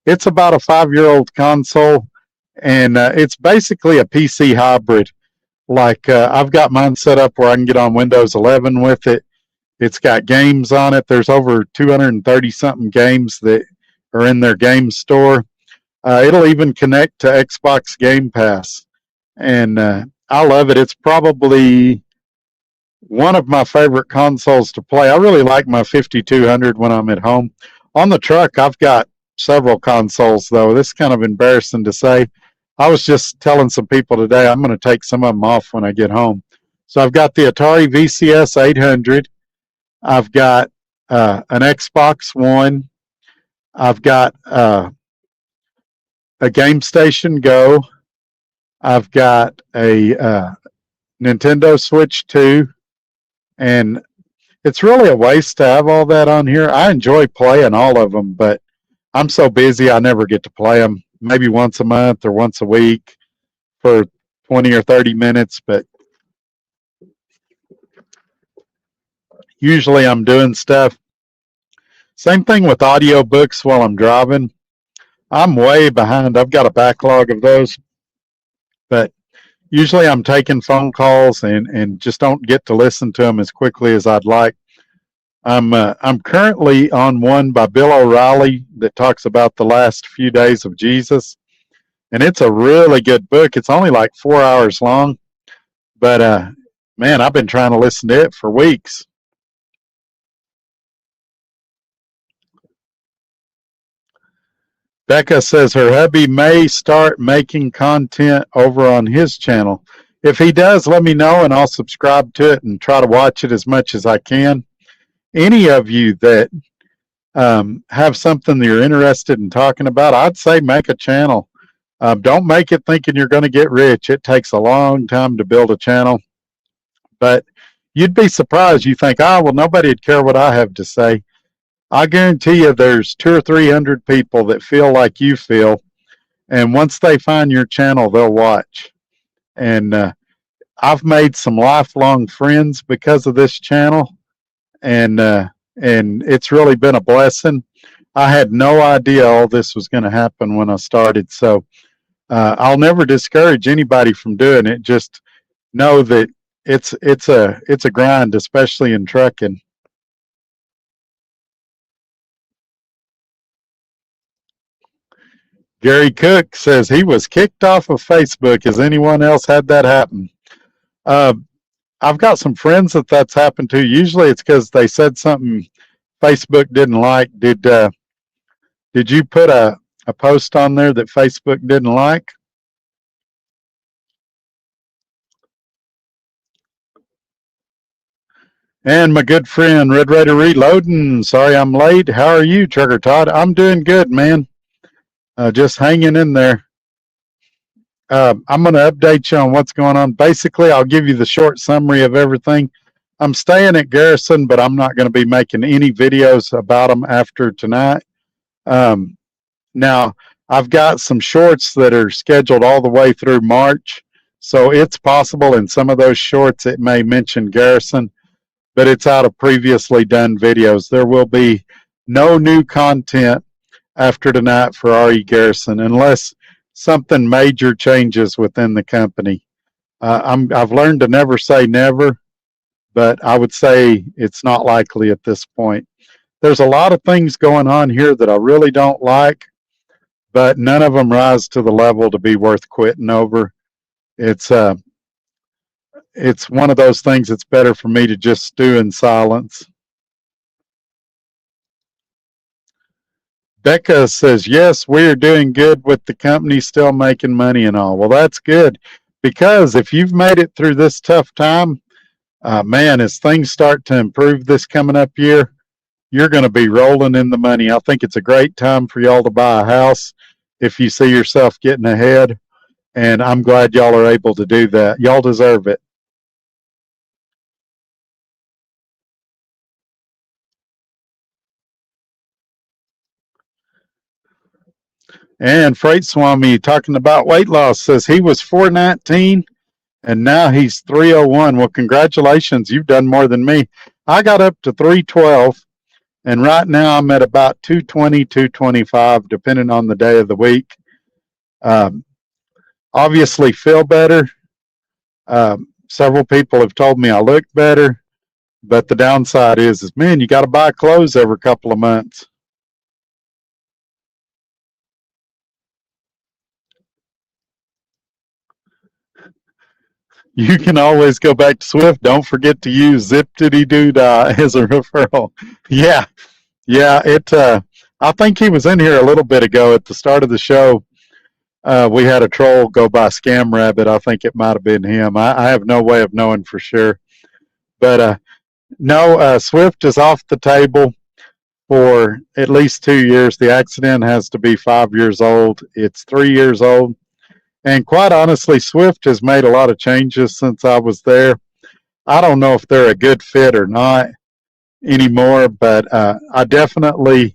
It's about a 5-year-old console, and it's basically a PC hybrid. Like I've got mine set up where I can get on Windows 11 with it. It's got games on it. There's over 230 something games that are in their game store. It'll even connect to Xbox Game Pass, and I love it. It's probably one of my favorite consoles to play. I really like my 5200 when I'm at home. On the truck, I've got several consoles, though. This is kind of embarrassing to say. I was just telling some people today I'm going to take some of them off when I get home. So I've got the Atari VCS 800. I've got an Xbox One. I've got a Game Station Go. I've got a Nintendo Switch 2. And it's really a waste to have all that on here. I enjoy playing all of them, but I'm so busy I never get to play them. Maybe once a month or once a week for 20 or 30 minutes, but usually I'm doing stuff. Same thing with audiobooks while I'm driving. I'm way behind. I've got a backlog of those, but usually I'm taking phone calls and just don't get to listen to them as quickly as I'd like. I'm currently on one by Bill O'Reilly that talks about the last few days of Jesus, and it's a really good book. It's only like 4 hours long, but man, I've been trying to listen to it for weeks. Becca says her hubby may start making content over on his channel. If he does, let me know and I'll subscribe to it and try to watch it as much as I can. Any of you that have something that you're interested in talking about, I'd say make a channel. Don't make it thinking you're going to get rich. It takes a long time to build a channel. But you'd be surprised. You think, well, nobody would care what I have to say. I guarantee you there's 200 or 300 people that feel like you feel. And once they find your channel, they'll watch. And I've made some lifelong friends because of this channel. And it's really been a blessing. I had no idea all this was going to happen when I started. So I'll never discourage anybody from doing it. Just know that it's a grind, especially in trucking. Gary Cook says he was kicked off of Facebook. Has anyone else had that happen? I've got some friends that's happened to. Usually it's because they said something Facebook didn't like. Did you put a post on there that Facebook didn't like? And my good friend Red Raider Reloading, sorry I'm late. How are you, Trucker Todd? I'm doing good, man. Just hanging in there. I'm going to update you on what's going on. Basically, I'll give you the short summary of everything. I'm staying at Garrison, but I'm not going to be making any videos about them after tonight. Now, I've got some shorts that are scheduled all the way through March, so it's possible in some of those shorts it may mention Garrison, but it's out of previously done videos. There will be no new content after tonight for RE Garrison unless something major changes within the company. I've learned to never say never, but I would say it's not likely at this point. There's a lot of things going on here that I really don't like, but none of them rise to the level to be worth quitting over. It's one of those things that's better for me to just stew in silence. Becca says, yes, we're doing good with the company, still making money and all. Well, that's good, because if you've made it through this tough time, man, as things start to improve this coming up year, you're going to be rolling in the money. I think it's a great time for y'all to buy a house if you see yourself getting ahead, and I'm glad y'all are able to do that. Y'all deserve it. And Freight Swami, talking about weight loss, says he was 419 and now he's 301. Well, congratulations. You've done more than me. I got up to 312, and right now I'm at about 220, 225, depending on the day of the week. Obviously feel better. Several people have told me I look better, but the downside is man, you got to buy clothes every couple of months. You can always go back to Swift. Don't forget to use Zip-Diddy-Doo-Dah as a referral. Yeah, yeah. I think he was in here a little bit ago at the start of the show. We had a troll go by Scam Rabbit. I think it might have been him. I have no way of knowing for sure. But no, Swift is off the table for at least 2 years. The accident has to be 5 years old. It's 3 years old. And quite honestly, Swift has made a lot of changes since I was there. I don't know if they're a good fit or not anymore, but I definitely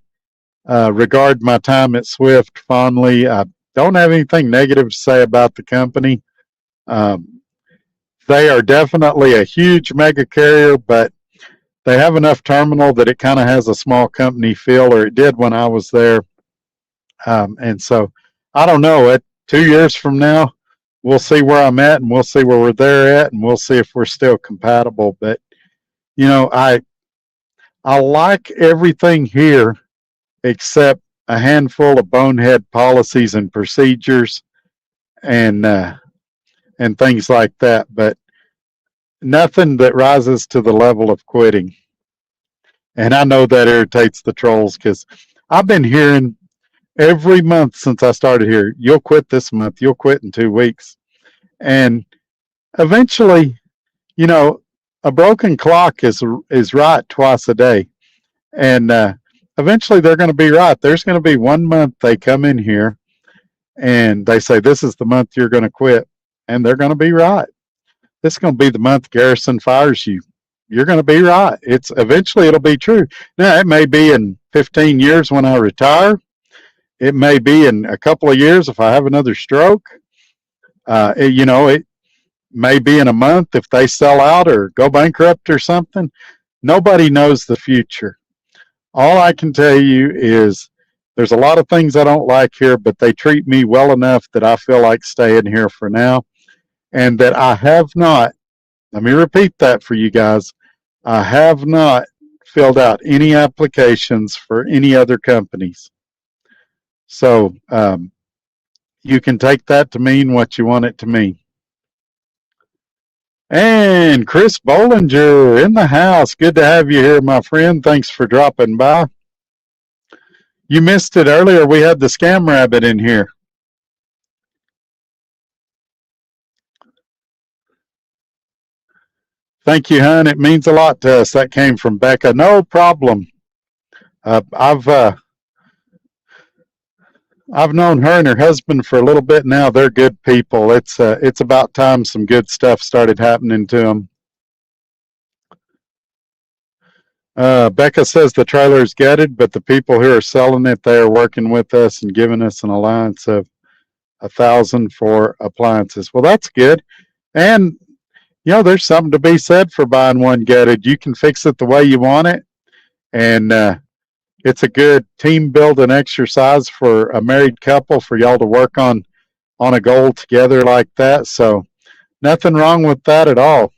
regard my time at Swift fondly. I don't have anything negative to say about the company. Um, they are definitely a huge mega carrier, but they have enough terminal that it kind of has a small company feel, or it did when I was there. And so I don't know. 2 years from now, we'll see where I'm at, and we'll see where they're at, and we'll see if we're still compatible. But I like everything here except a handful of bonehead policies and procedures and things like that. But nothing that rises to the level of quitting. And I know that irritates the trolls because I've been hearing every month since I started here, you'll quit this month, you'll quit in 2 weeks. And eventually, a broken clock is right twice a day. And eventually they're going to be right. There's going to be 1 month they come in here and they say, this is the month you're going to quit. And they're going to be right. This is going to be the month Garrison fires you. You're going to be right. Eventually it'll be true. Now, it may be in 15 years when I retire. It may be in a couple of years if I have another stroke. It may be in a month if they sell out or go bankrupt or something. Nobody knows the future. All I can tell you is there's a lot of things I don't like here, but they treat me well enough that I feel like staying here for now. And that I have not, let me repeat that for you guys, I have not filled out any applications for any other companies. So you can take that to mean what you want it to mean. And Chris Bollinger in the house. Good to have you here, my friend. Thanks for dropping by. You missed it earlier. We had the Scam Rabbit in here. Thank you, hon. It means a lot to us. That came from Becca. No problem. I've known her and her husband for a little bit now. They're good people. It's about time some good stuff started happening to them. Becca says the trailer is gutted, but the people who are selling it, they are working with us and giving us an allowance of $1,000 for appliances. Well, that's good. And there's something to be said for buying one gutted. You can fix it the way you want it, and it's a good team building exercise for a married couple for y'all to work on a goal together like that. So nothing wrong with that at all.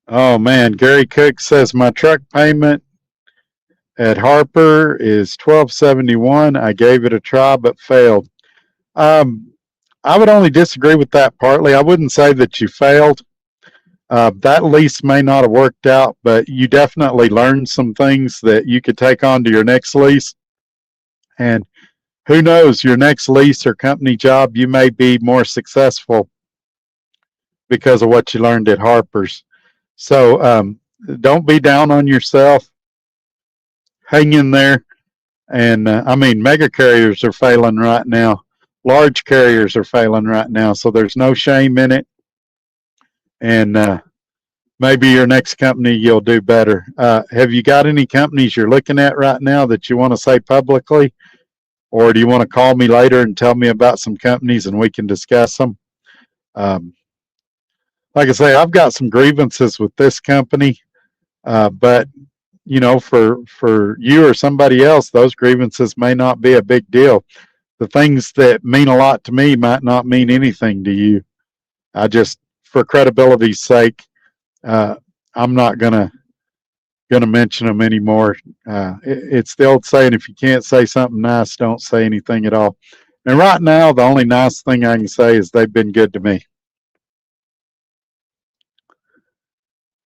Oh man, Gary Cook says my truck payment at Harper is $1,271. I gave it a try but failed. I would only disagree with that partly. I wouldn't say that you failed. That lease may not have worked out, but you definitely learned some things that you could take on to your next lease. And who knows, your next lease or company job, you may be more successful because of what you learned at Harper's. So don't be down on yourself. Hang in there. And mega carriers are failing right now. Large carriers are failing right now. So there's no shame in it. And maybe your next company you'll do better. Have you got any companies you're looking at right now that you want to say publicly? Or do you want to call me later and tell me about some companies and we can discuss them? Like I say, I've got some grievances with this company, but for you or somebody else, those grievances may not be a big deal. the things that mean a lot to me might not mean anything to you. I just, for credibility's sake, uh, I'm not gonna mention them anymore. It's the old saying: if you can't say something nice, don't say anything at all. And right now, the only nice thing I can say is they've been good to me.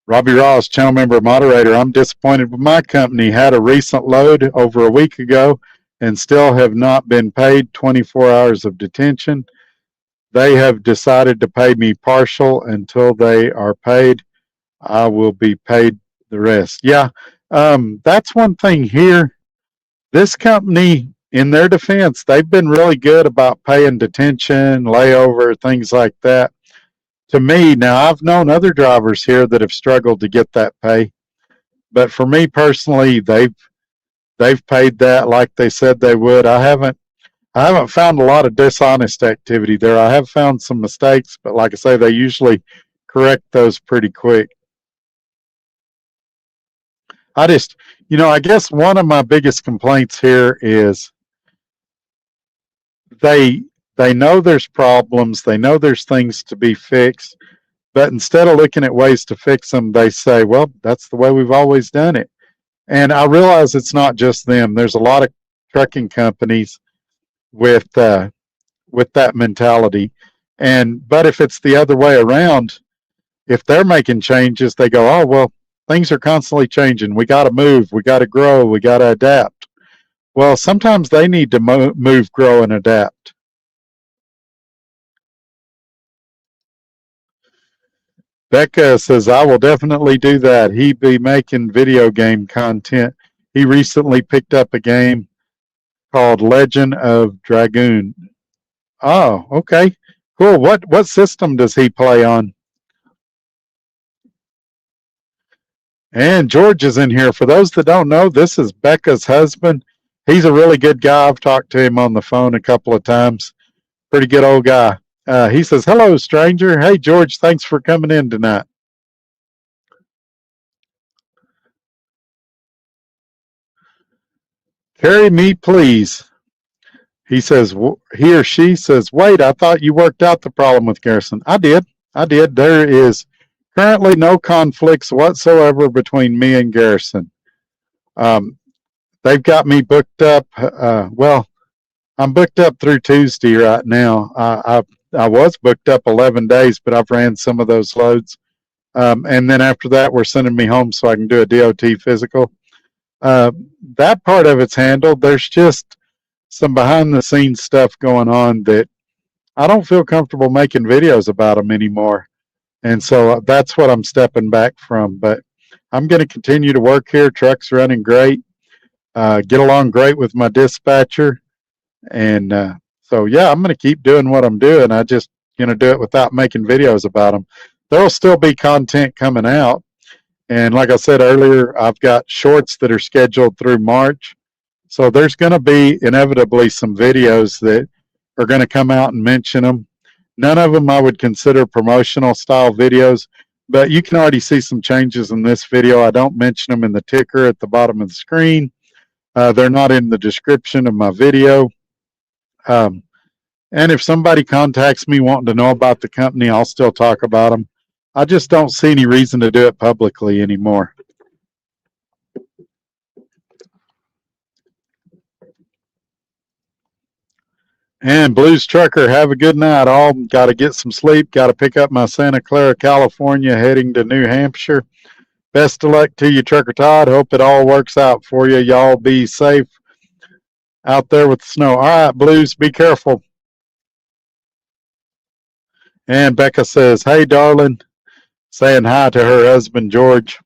Robbie Ross, channel member, moderator. I'm disappointed with my company. Had a recent load over a week ago and still have not been paid 24 hours of detention. They have decided to pay me partial until they are paid. I will be paid the rest. Yeah, that's one thing here. This company, in their defense, they've been really good about paying detention, layover, things like that. To me, now I've known other drivers here that have struggled to get that pay, but for me personally, they've paid that like they said they would. I haven't found a lot of dishonest activity there. I have found some mistakes, but like I say, they usually correct those pretty quick. I guess one of my biggest complaints here is they they know there's problems, they know there's things to be fixed, but instead of looking at ways to fix them, they say, "Well, that's the way we've always done it." And I realize it's not just them. There's a lot of trucking companies with that mentality. But if it's the other way around, if they're making changes, they go, "Oh, well, things are constantly changing. We got to move. We got to grow. We got to adapt." Well, sometimes they need to move, grow, and adapt. Becca says, "I will definitely do that. He be making video game content. He recently picked up a game called Legend of Dragoon." Oh, okay. Cool. What system does he play on? And George is in here. For those that don't know, this is Becca's husband. He's a really good guy. I've talked to him on the phone a couple of times. Pretty good old guy. He says, "Hello, stranger. Hey, George, thanks for coming in tonight." "Carry me, please." He or she says, "Wait, I thought you worked out the problem with Garrison." I did. I did. There is currently no conflicts whatsoever between me and Garrison. Um, they've got me booked up. Well, I'm booked up through Tuesday right now. I was booked up 11 days, but I've ran some of those loads. And then after that, we're sending me home so I can do a DOT physical. Uh, that part of it's handled. There's just some behind the scenes stuff going on that I don't feel comfortable making videos about them anymore. And so that's what I'm stepping back from. But I'm going to continue to work here. Truck's running great. Get along great with my dispatcher. And so, yeah, I'm going to keep doing what I'm doing. I just going to do it without making videos about them. There'll still be content coming out. And like I said earlier, I've got shorts that are scheduled through March. So there's going to be inevitably some videos that are going to come out and mention them. None of them I would consider promotional style videos, but you can already see some changes in this video. I don't mention them in the ticker at the bottom of the screen. They're not in the description of my video. And if somebody contacts me wanting to know about the company, I'll still talk about them. I just don't see any reason to do it publicly anymore. And Blues Trucker, have a good night, all. Got to get some sleep. Got to pick up my Santa Clara, California, heading to New Hampshire. Best of luck to you, Trucker Todd. Hope it all works out for you. Y'all be safe out there with the snow. All right, Blues, be careful. And Becca says, "Hey, darling," saying hi to her husband, George.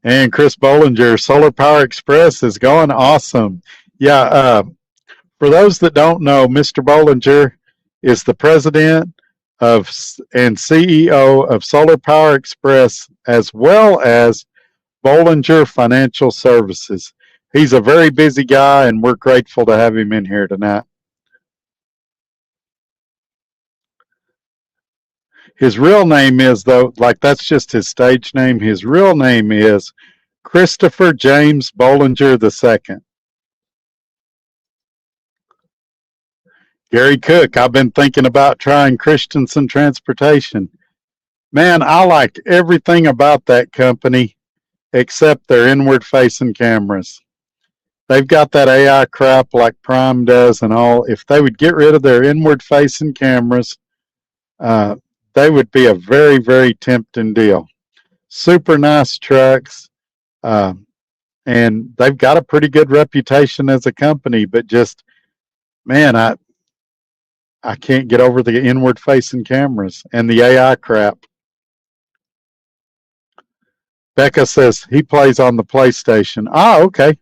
And Chris Bollinger, Solar Power Express is going awesome. Yeah, for those that don't know, Mr. Bollinger is the president of and CEO of Solar Power Express, as well as Bollinger Financial Services. He's a very busy guy, and we're grateful to have him in here tonight. His real name is, though, like that's just his stage name. His real name is Christopher James Bollinger II. Gary Cook, I've been thinking about trying Christensen Transportation. Man, I like everything about that company except their inward facing cameras. They've got that AI crap like Prime does and all. If they would get rid of their inward facing cameras, uh, they would be a very, very tempting deal. Super nice trucks, uh, and they've got a pretty good reputation as a company, but just, man, I can't get over the inward facing cameras and the AI crap. Becca says he plays on the PlayStation. Ah, okay.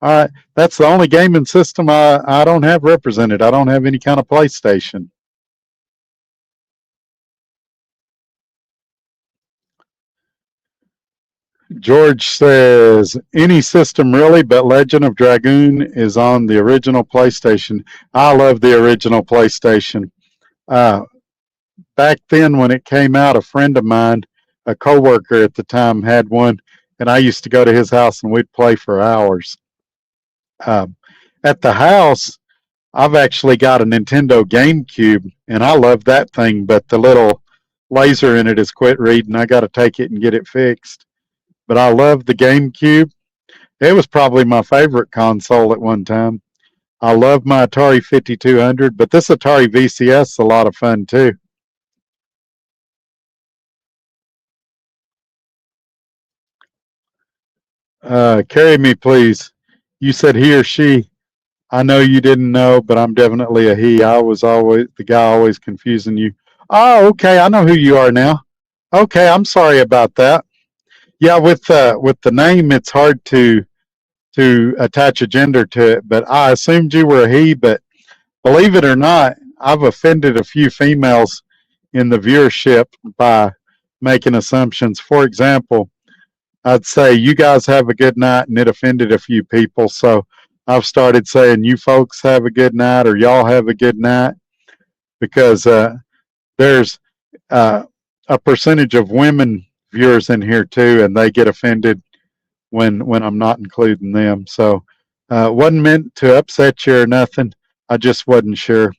All right. That's the only gaming system I don't have represented. I don't have any kind of PlayStation. George says any system really, but Legend of Dragoon is on the original PlayStation. I love the original PlayStation. Uh, Back then when it came out, a friend of mine, a coworker at the time, had one, and I used to go to his house and we'd play for hours. Um, at the house, I've actually got a Nintendo GameCube, and I love that thing, but the little laser in it has quit reading. I got to take it and get it fixed. But I love the GameCube. It was probably my favorite console at one time. I love my Atari 5200, but this Atari VCS is a lot of fun too. Carry me, please. You said he or she. I know you didn't know, but I'm definitely a he. I was always the guy always confusing you. Oh, okay. I know who you are now. Okay, I'm sorry about that. Yeah, with the name, it's hard to attach a gender to it. But I assumed you were a he. But believe it or not, I've offended a few females in the viewership by making assumptions. For example, I'd say you guys have a good night, and it offended a few people. So I've started saying you folks have a good night or y'all have a good night because there's uh, a percentage of women viewers in here too, and they get offended when I'm not including them. So wasn't meant to upset you or nothing. I just wasn't sure.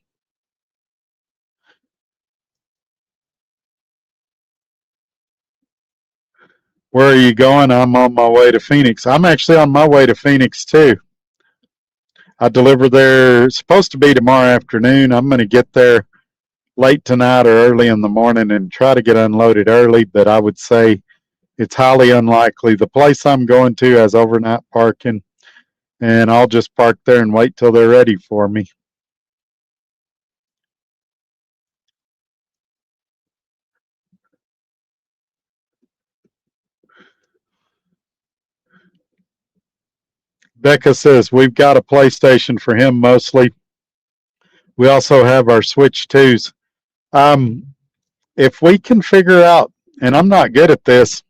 Where are you going? I'm on my way to Phoenix. I'm actually on my way to Phoenix too. I deliver there, supposed to be tomorrow afternoon. I'm going to get there late tonight or early in the morning and try to get unloaded early, but I would say it's highly unlikely. The place I'm going to has overnight parking, and I'll just park there and wait till they're ready for me. Becca says we've got a PlayStation for him mostly. We also have our Switch 2s. Um, if we can figure out, and I'm not good at this,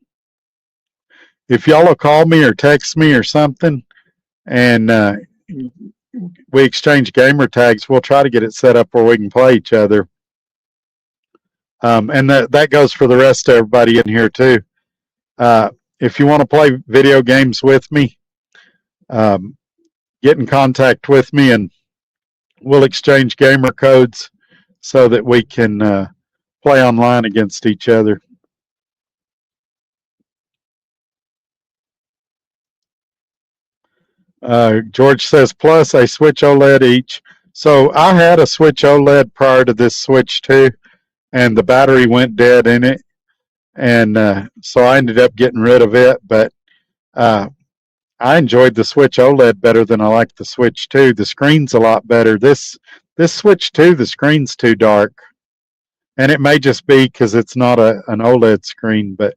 if y'all will call me or text me or something, and we exchange gamer tags, we'll try to get it set up where we can play each other. And that goes for the rest of everybody in here too. Uh, if you want to play video games with me, um, get in contact with me and we'll exchange gamer codes so that we can play online against each other. George says, plus a Switch OLED each. So I had a Switch OLED prior to this Switch 2, and the battery went dead in it. And so I ended up getting rid of it. But I enjoyed the Switch OLED better than I like the Switch 2. The screen's a lot better. This Switch 2, the screen's too dark. And it may just be because it's not an OLED screen, but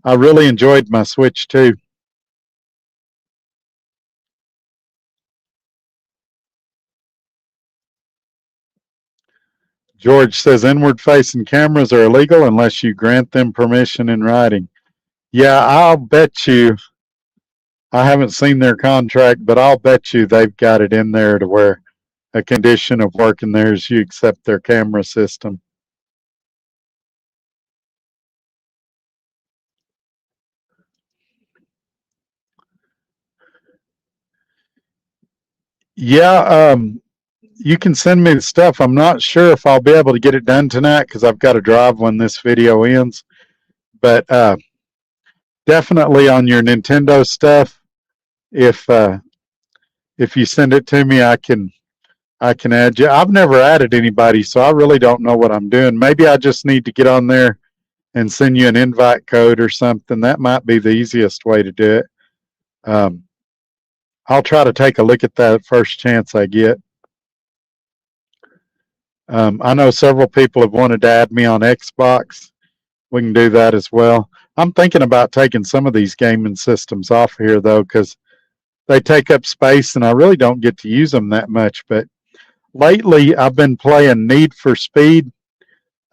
I really enjoyed my Switch 2. George says inward facing cameras are illegal unless you grant them permission in writing. Yeah, I'll bet you, I haven't seen their contract, but I'll bet you they've got it in there to where a condition of working there is you accept their camera system. Yeah, you can send me the stuff. I'm not sure if I'll be able to get it done tonight because I've got to drive when this video ends. But definitely on your Nintendo stuff, if if you send it to me, I can add you. I've never added anybody, so I really don't know what I'm doing. Maybe I just need to get on there and send you an invite code or something. That might be the easiest way to do it. Um, I'll try to take a look at that first chance I get. I know several people have wanted to add me on Xbox. We can do that as well. I'm thinking about taking some of these gaming systems off here though, because they take up space and I really don't get to use them that much. But lately, I've been playing Need for Speed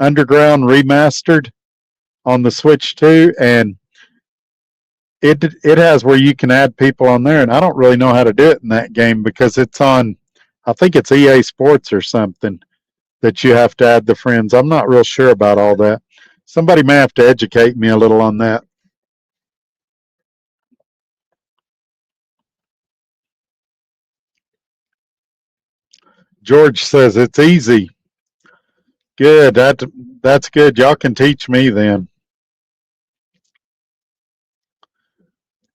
Underground Remastered on the Switch 2, and it has where you can add people on there, and I don't really know how to do it in that game because it's on, I think it's EA Sports or something that you have to add the friends. I'm not real sure about all that. Somebody may have to educate me a little on that. George says it's easy. Good. That's good. Y'all can teach me then.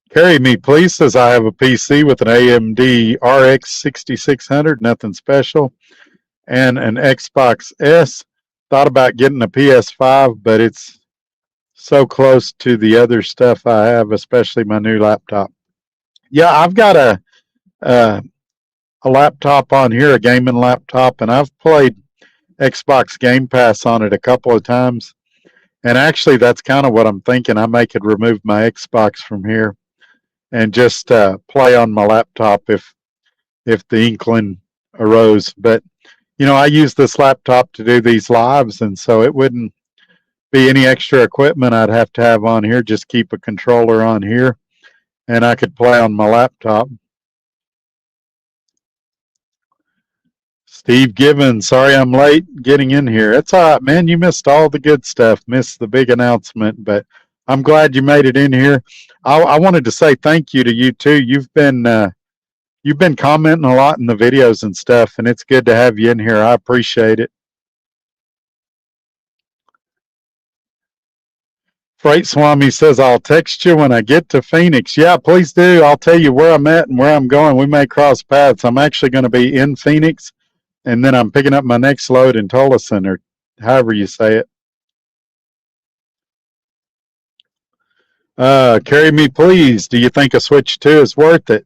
Carry Me Please says I have a PC with an AMD RX 6600, nothing special, and an Xbox S. Thought about getting a PS5, but it's so close to the other stuff I have, especially my new laptop. Yeah, I've got a, a laptop on here, a gaming laptop, and I've played Xbox Game Pass on it a couple of times. And actually, that's kind of what I'm thinking. I may could remove my Xbox from here and just play on my laptop if the inkling arose. But I use this laptop to do these lives, and so it wouldn't be any extra equipment I'd have to have on here. Just keep a controller on here, and I could play on my laptop. Steve Gibbons, sorry I'm late getting in here. It's all right, man. You missed all the good stuff, missed the big announcement, but I'm glad you made it in here. I wanted to say thank you to you too. You've been commenting a lot in the videos and stuff, and it's good to have you in here. I appreciate it. Freight Swami says, I'll text you when I get to Phoenix. Yeah, please do. I'll tell you where I'm at and where I'm going. We may cross paths. I'm actually going to be in Phoenix, and then I'm picking up my next load in Tolleson, or however you say it. Carry Me Please. Do you think a Switch 2 is worth it?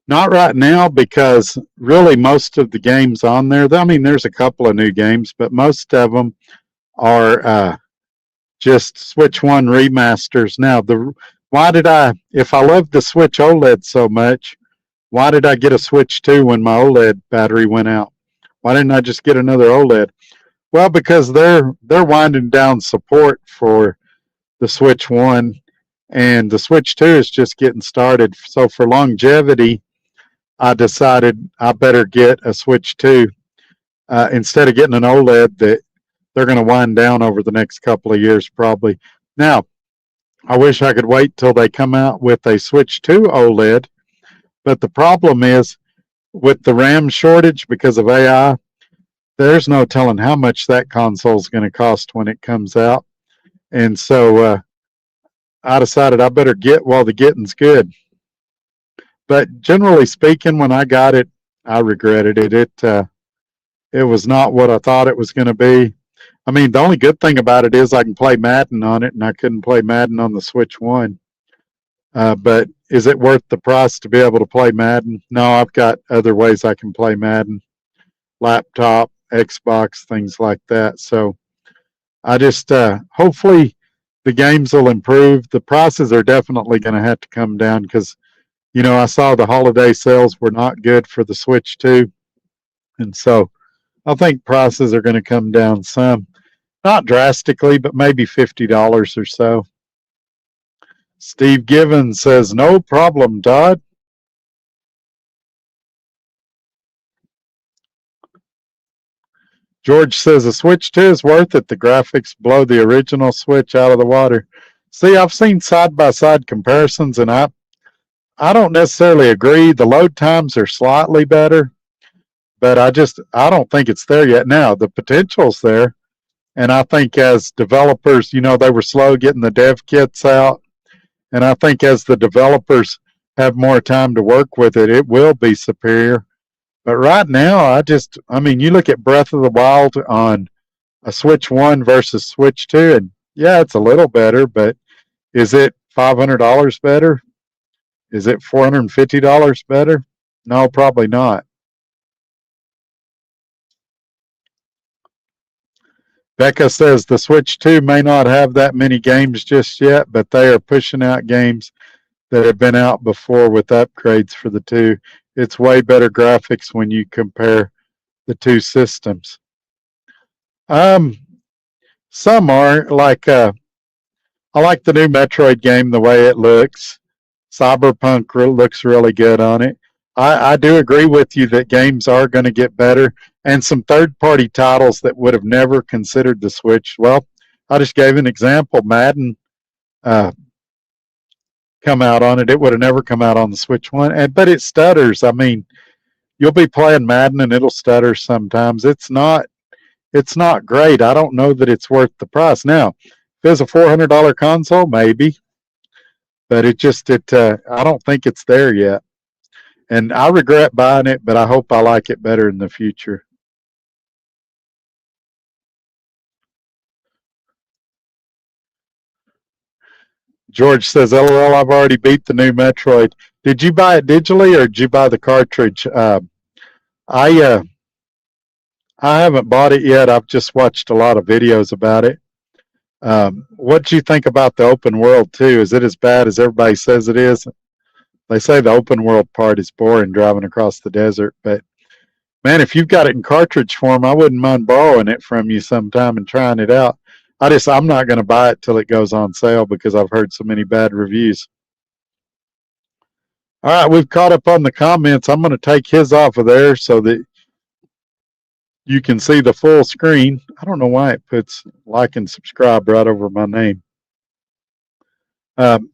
Not right now, because really most of the games on there, I mean, there's a couple of new games, but most of them are just Switch 1 remasters. Now, if I love the Switch OLED so much, why did I get a Switch 2 when my OLED battery went out? Why didn't I just get another OLED? Well, because they're winding down support for the Switch 1, and the Switch 2 is just getting started. So for longevity, I decided I better get a Switch 2 instead of getting an OLED that they're going to wind down over the next couple of years probably. Now, I wish I could wait till they come out with a Switch 2 OLED, but the problem is with the RAM shortage because of AI, there's no telling how much that console is going to cost when it comes out. And so I decided I better get while the getting's good. But generally speaking, when I got it, I regretted it. It was not what I thought it was going to be. I mean, the only good thing about it is I can play Madden on it, and I couldn't play Madden on the Switch 1. But is it worth the price to be able to play Madden? No, I've got other ways I can play Madden. Laptop, Xbox, things like that. So I just, hopefully the games will improve. The prices are definitely going to have to come down because, I saw the holiday sales were not good for the Switch 2. And so I think prices are going to come down some. Not drastically, but maybe $50 or so. Steve Givens says, no problem, Todd. George says, a Switch 2 is worth it. The graphics blow the original Switch out of the water. See, I've seen side-by-side comparisons, and I don't necessarily agree. The load times are slightly better, but I don't think it's there yet. Now the potential's there, and I think as developers, they were slow getting the dev kits out, and I think as the developers have more time to work with it, it will be superior. But right now, I mean, you look at Breath of the Wild on a Switch 1 versus Switch 2, and yeah, it's a little better, but is it $500 better? Is it $450 better? No, probably not. Becca says the Switch 2 may not have that many games just yet, but they are pushing out games that have been out before with upgrades for the 2. It's way better graphics when you compare the two systems. Um, some are like I like the new Metroid game the way it looks. Cyberpunk looks really good on it. I do agree with you that games are going to get better, and some third-party titles that would have never considered the Switch. Well, I just gave an example. Madden uh, come out on it. It would have never come out on the Switch One, but it stutters. I mean, you'll be playing Madden and it'll stutter sometimes. It's not great. I don't know that it's worth the price. Now, if it's a $400 console, maybe, but I don't think it's there yet. And I regret buying it, but I hope I like it better in the future. George says, "LOL, I've already beat the new Metroid." Did you buy it digitally or did you buy the cartridge? I uh, I haven't bought it yet. I've just watched a lot of videos about it. What do you think about the open world too? Is it as bad as everybody says it is? They say the open world part is boring, driving across the desert, but man, if you've got it in cartridge form, I wouldn't mind borrowing it from you sometime and trying it out. I'm not going to buy it till it goes on sale because I've heard so many bad reviews. All right, we've caught up on the comments. I'm going to take his off of there so that you can see the full screen. I don't know why it puts like and subscribe right over my name.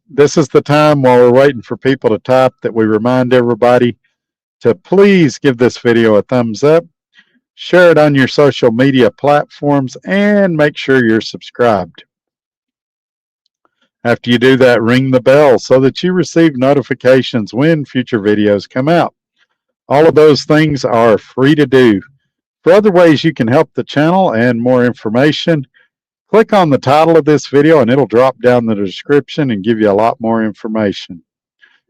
This is the time while we're waiting for people to type that we remind everybody to please give this video a thumbs up, share it on your social media platforms, and make sure you're subscribed. After you do that, ring the bell so that you receive notifications when future videos come out. All of those things are free to do. For other ways you can help the channel and more information, click on the title of this video and it'll drop down the description and give you a lot more information.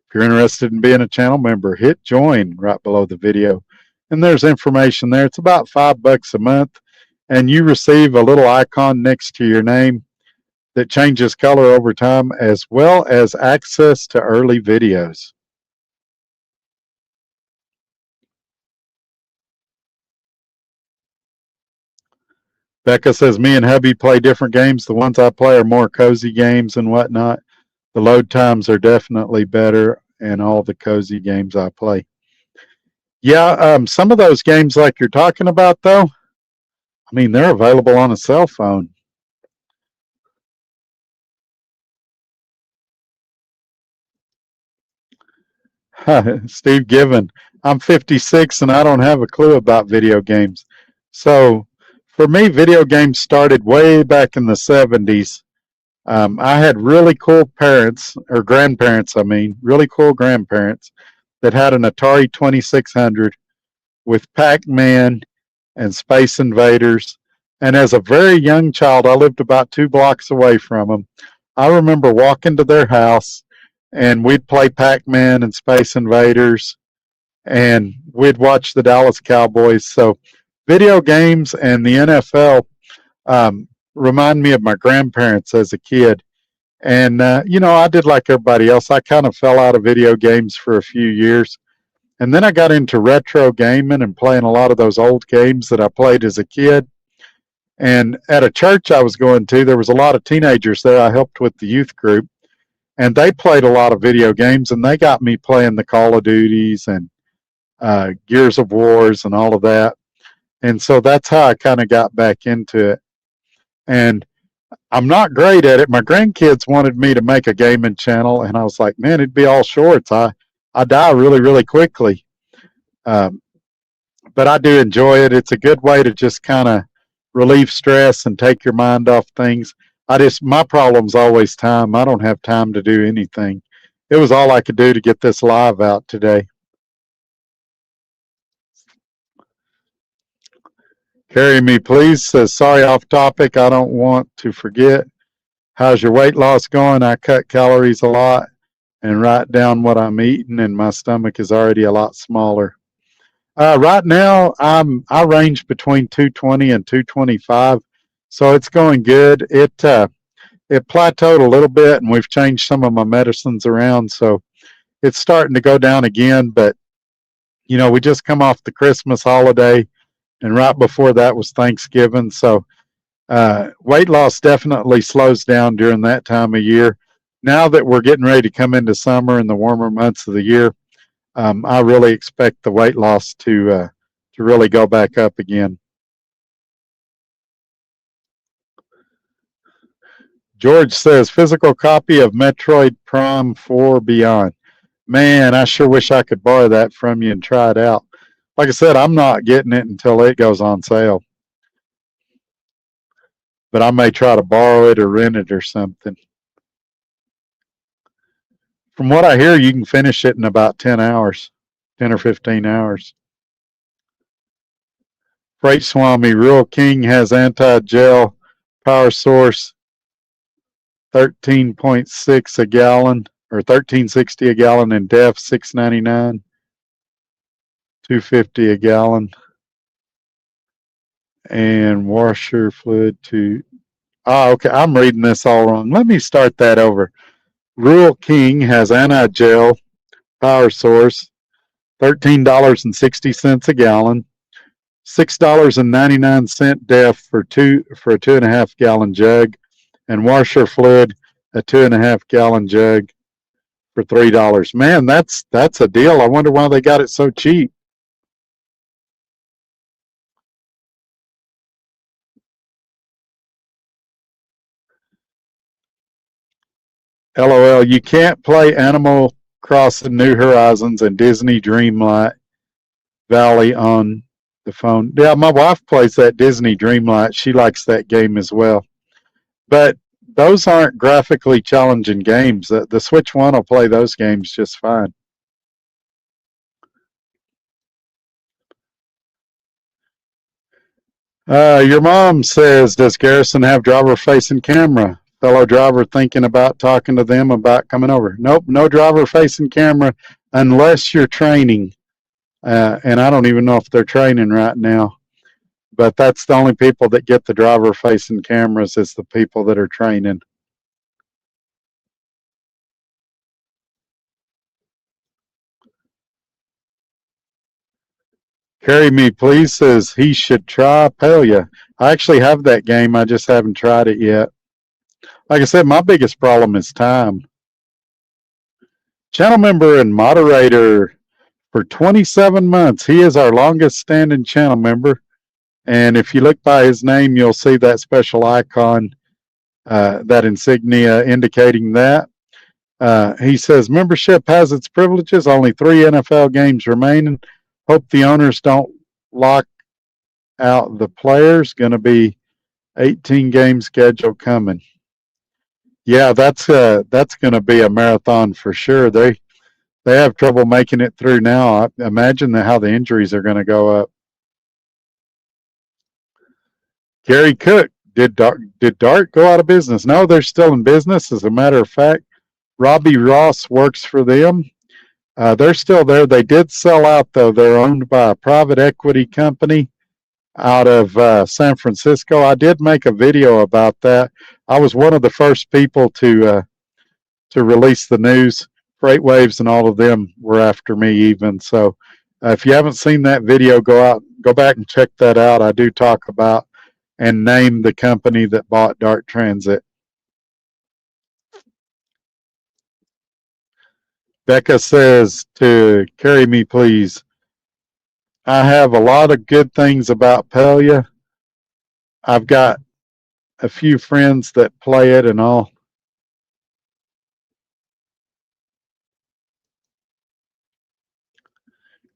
If you're interested in being a channel member, hit join right below the video. And there's information there. It's about $5 a month. And you receive a little icon next to your name that changes color over time, as well as access to early videos. Becca says, me and hubby play different games. The ones I play are more cozy games and whatnot. The load times are definitely better in all the cozy games I play. Yeah, some of those games like you're talking about, though, I mean, they're available on a cell phone. Steve Given, I'm 56 and I don't have a clue about video games. So for me, video games started way back in the 70s. I had really cool parents, or grandparents, really cool grandparents that had an Atari 2600 with Pac-Man and Space Invaders. And as a very young child, I lived about 2 blocks away from them. I remember walking to their house and we'd play Pac-Man and Space Invaders and we'd watch the Dallas Cowboys. So video games and the NFL remind me of my grandparents as a kid. And, I did like everybody else. I kind of fell out of video games for a few years. And then I got into retro gaming and playing a lot of those old games that I played as a kid. And at a church I was going to, there was a lot of teenagers there. I helped with the youth group. And they played a lot of video games, and they got me playing the Call of Duties and Gears of Wars and all of that. And so that's how I kind of got back into it. And I'm not great at it. My grandkids wanted me to make a gaming channel, and I was like, man, it'd be all shorts. I I die really, really quickly. Um, but I do enjoy it. It's a good way to just kind of relieve stress and take your mind off things. My problem's always time. I don't have time to do anything. It was all I could do to get this live out today. Carry me, please. Says, sorry, off topic. I don't want to forget. How's your weight loss going? I cut calories a lot and write down what I'm eating, and my stomach is already a lot smaller. Right now, I range between 220 and 225, so it's going good. It plateaued a little bit, and we've changed some of my medicines around, so it's starting to go down again. But we just come off the Christmas holiday, and right before that was Thanksgiving, so weight loss definitely slows down during that time of year. Now that we're getting ready to come into summer and the warmer months of the year, I really expect the weight loss to really go back up again. George says physical copy of Metroid Prime 4 Beyond. Man, I sure wish I could borrow that from you and try it out. Like I said, I'm not getting it until it goes on sale, but I may try to borrow it or rent it or something. From what I hear, you can finish it in about 10 hours, 10 or 15 hours. Freight Swami, Rural King has anti-gel power source, 13.6 a gallon, or 13.60 a gallon, and DEF 6.99, 2.50 a gallon, and washer fluid to. Okay, I'm reading this all wrong. Let me start that over. Rural King has anti-gel power source, $13.60 a gallon, $6.99 DEF for a 2.5 gallon jug, and washer fluid, a 2.5 gallon jug for $3. Man, that's a deal. I wonder why they got it so cheap. LOL. You can't play Animal Crossing New Horizons and Disney Dreamlight Valley on the phone. Yeah, my wife plays that Disney Dreamlight. She likes that game as well. But those aren't graphically challenging games. The Switch One will play those games just fine. Your mom says, does Garrison have driver facing camera? Fellow driver thinking about talking to them about coming over. Nope, no driver facing camera unless you're training. And I don't even know if they're training right now. But that's the only people that get the driver facing cameras is the people that are training. Carry Me Please says he should try Palia. I actually have that game. I just haven't tried it yet. Like I said, my biggest problem is time. Channel member and moderator for 27 months. He is our longest standing channel member. And if you look by his name, you'll see that special icon, that insignia indicating that. He says membership has its privileges. Only 3 NFL games remaining. Hope the owners don't lock out the players. Going to be 18 game schedule coming. Yeah, that's going to be a marathon for sure. They have trouble making it through now. I imagine how the injuries are going to go up. Gary Cook, did Dart go out of business? No, they're still in business. As a matter of fact, Robbie Ross works for them. They're still there. They did sell out, though. They're owned by a private equity company out of San Francisco. I did make a video about that. I was one of the first people to release the news. Freight Waves and all of them were after me even. So if you haven't seen that video, go back and check that out. I do talk about and name the company that bought Dart Transit. Becca says to Carry Me Please. I have a lot of good things about Pelia. I've got a few friends that play it and all.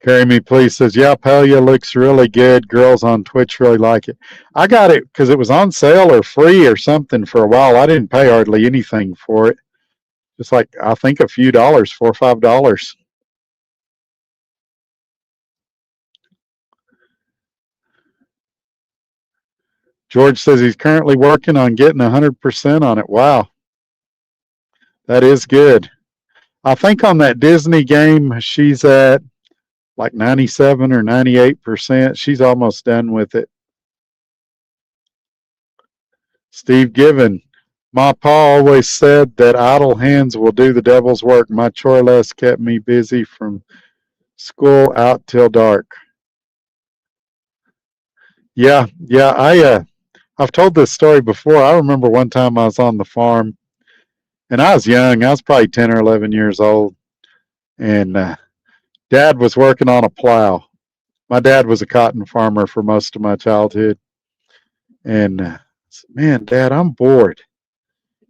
Carry Me Please says, yeah, Palia looks really good. Girls on Twitch really like it. I got it because it was on sale or free or something for a while. I didn't pay hardly anything for it. Just like, I think a few dollars, $4 or $5. George says he's currently working on getting 100% on it. Wow, that is good. I think on that Disney game, she's at like 97 or 98%. She's almost done with it. Steve Given, my pa always said that idle hands will do the devil's work. My chore list kept me busy from school out till dark. Yeah, yeah. I've told this story before. I remember one time I was on the farm, and I was young. I was probably 10 or 11 years old, and Dad was working on a plow. My dad was a cotton farmer for most of my childhood, and I said, man, Dad, I'm bored.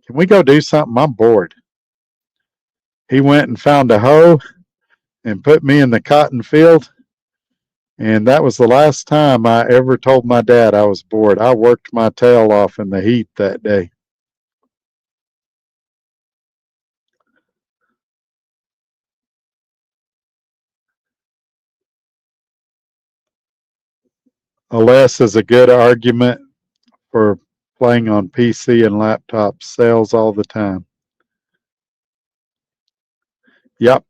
Can we go do something? I'm bored. He went and found a hoe and put me in the cotton field. And that was the last time I ever told my dad I was bored. I worked my tail off in the heat that day. LS is a good argument for playing on PC and laptops. Sales all the time. Yep.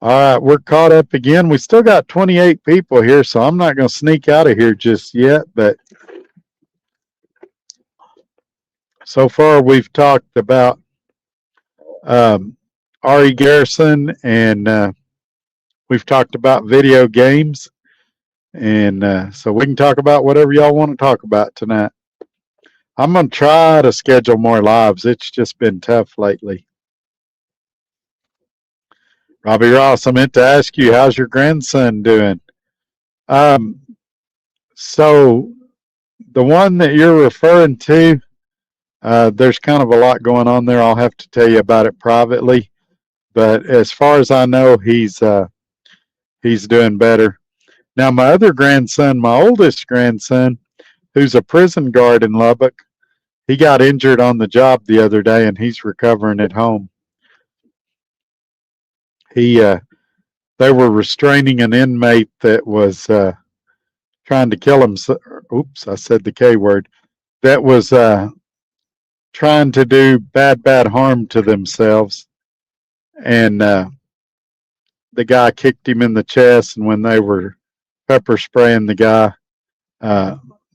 All right, we're caught up again. We still got 28 people here, so I'm not going to sneak out of here just yet. But so far, we've talked about Ari Garrison, and we've talked about video games. And so we can talk about whatever y'all want to talk about tonight. I'm going to try to schedule more lives. It's just been tough lately. Robbie Ross, I meant to ask you, how's your grandson doing? So the one that you're referring to, there's kind of a lot going on there. I'll have to tell you about it privately. But as far as I know, he's doing better. Now, my other grandson, my oldest grandson, who's a prison guard in Lubbock, he got injured on the job the other day, and he's recovering at home. They were restraining an inmate that was trying to kill him. Oops, I said the K word. That was trying to do bad harm to themselves, and the guy kicked him in the chest. And when they were pepper spraying the guy,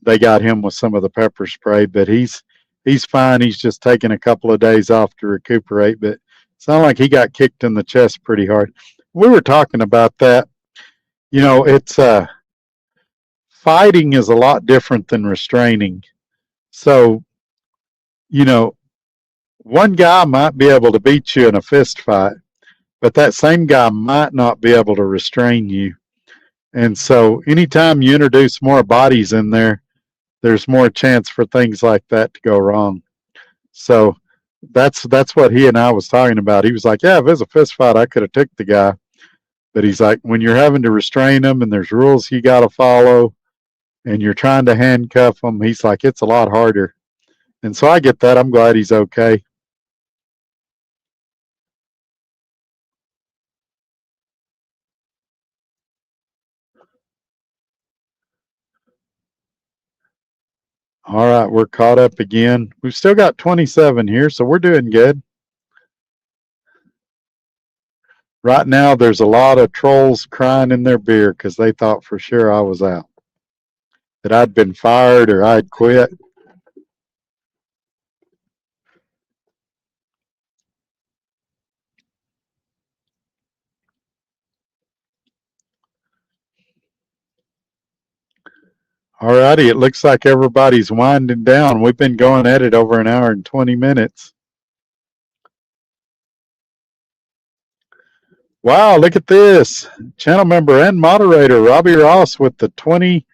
they got him with some of the pepper spray. But he's fine. He's just taking a couple of days off to recuperate. But it sounded like he got kicked in the chest pretty hard. We were talking about that. You know, it's fighting is a lot different than restraining. So, you know, one guy might be able to beat you in a fist fight, but that same guy might not be able to restrain you. And so anytime you introduce more bodies in there, there's more chance for things like that to go wrong. So that's what he and I was talking about. He was like, yeah, if it was a fist fight, I could have took the guy. But he's like, when you're having to restrain them and there's rules you got to follow and you're trying to handcuff them, he's like, it's a lot harder. And so I get that. I'm glad he's okay. All right, we're caught up again. We've still got 27 here, so we're doing good. Right now, there's a lot of trolls crying in their beer because they thought for sure I was out, that I'd been fired or I'd quit. All righty, it looks like everybody's winding down. We've been going at it over an hour and 20 minutes. Wow, look at this. Channel member and moderator Robbie Ross with the $20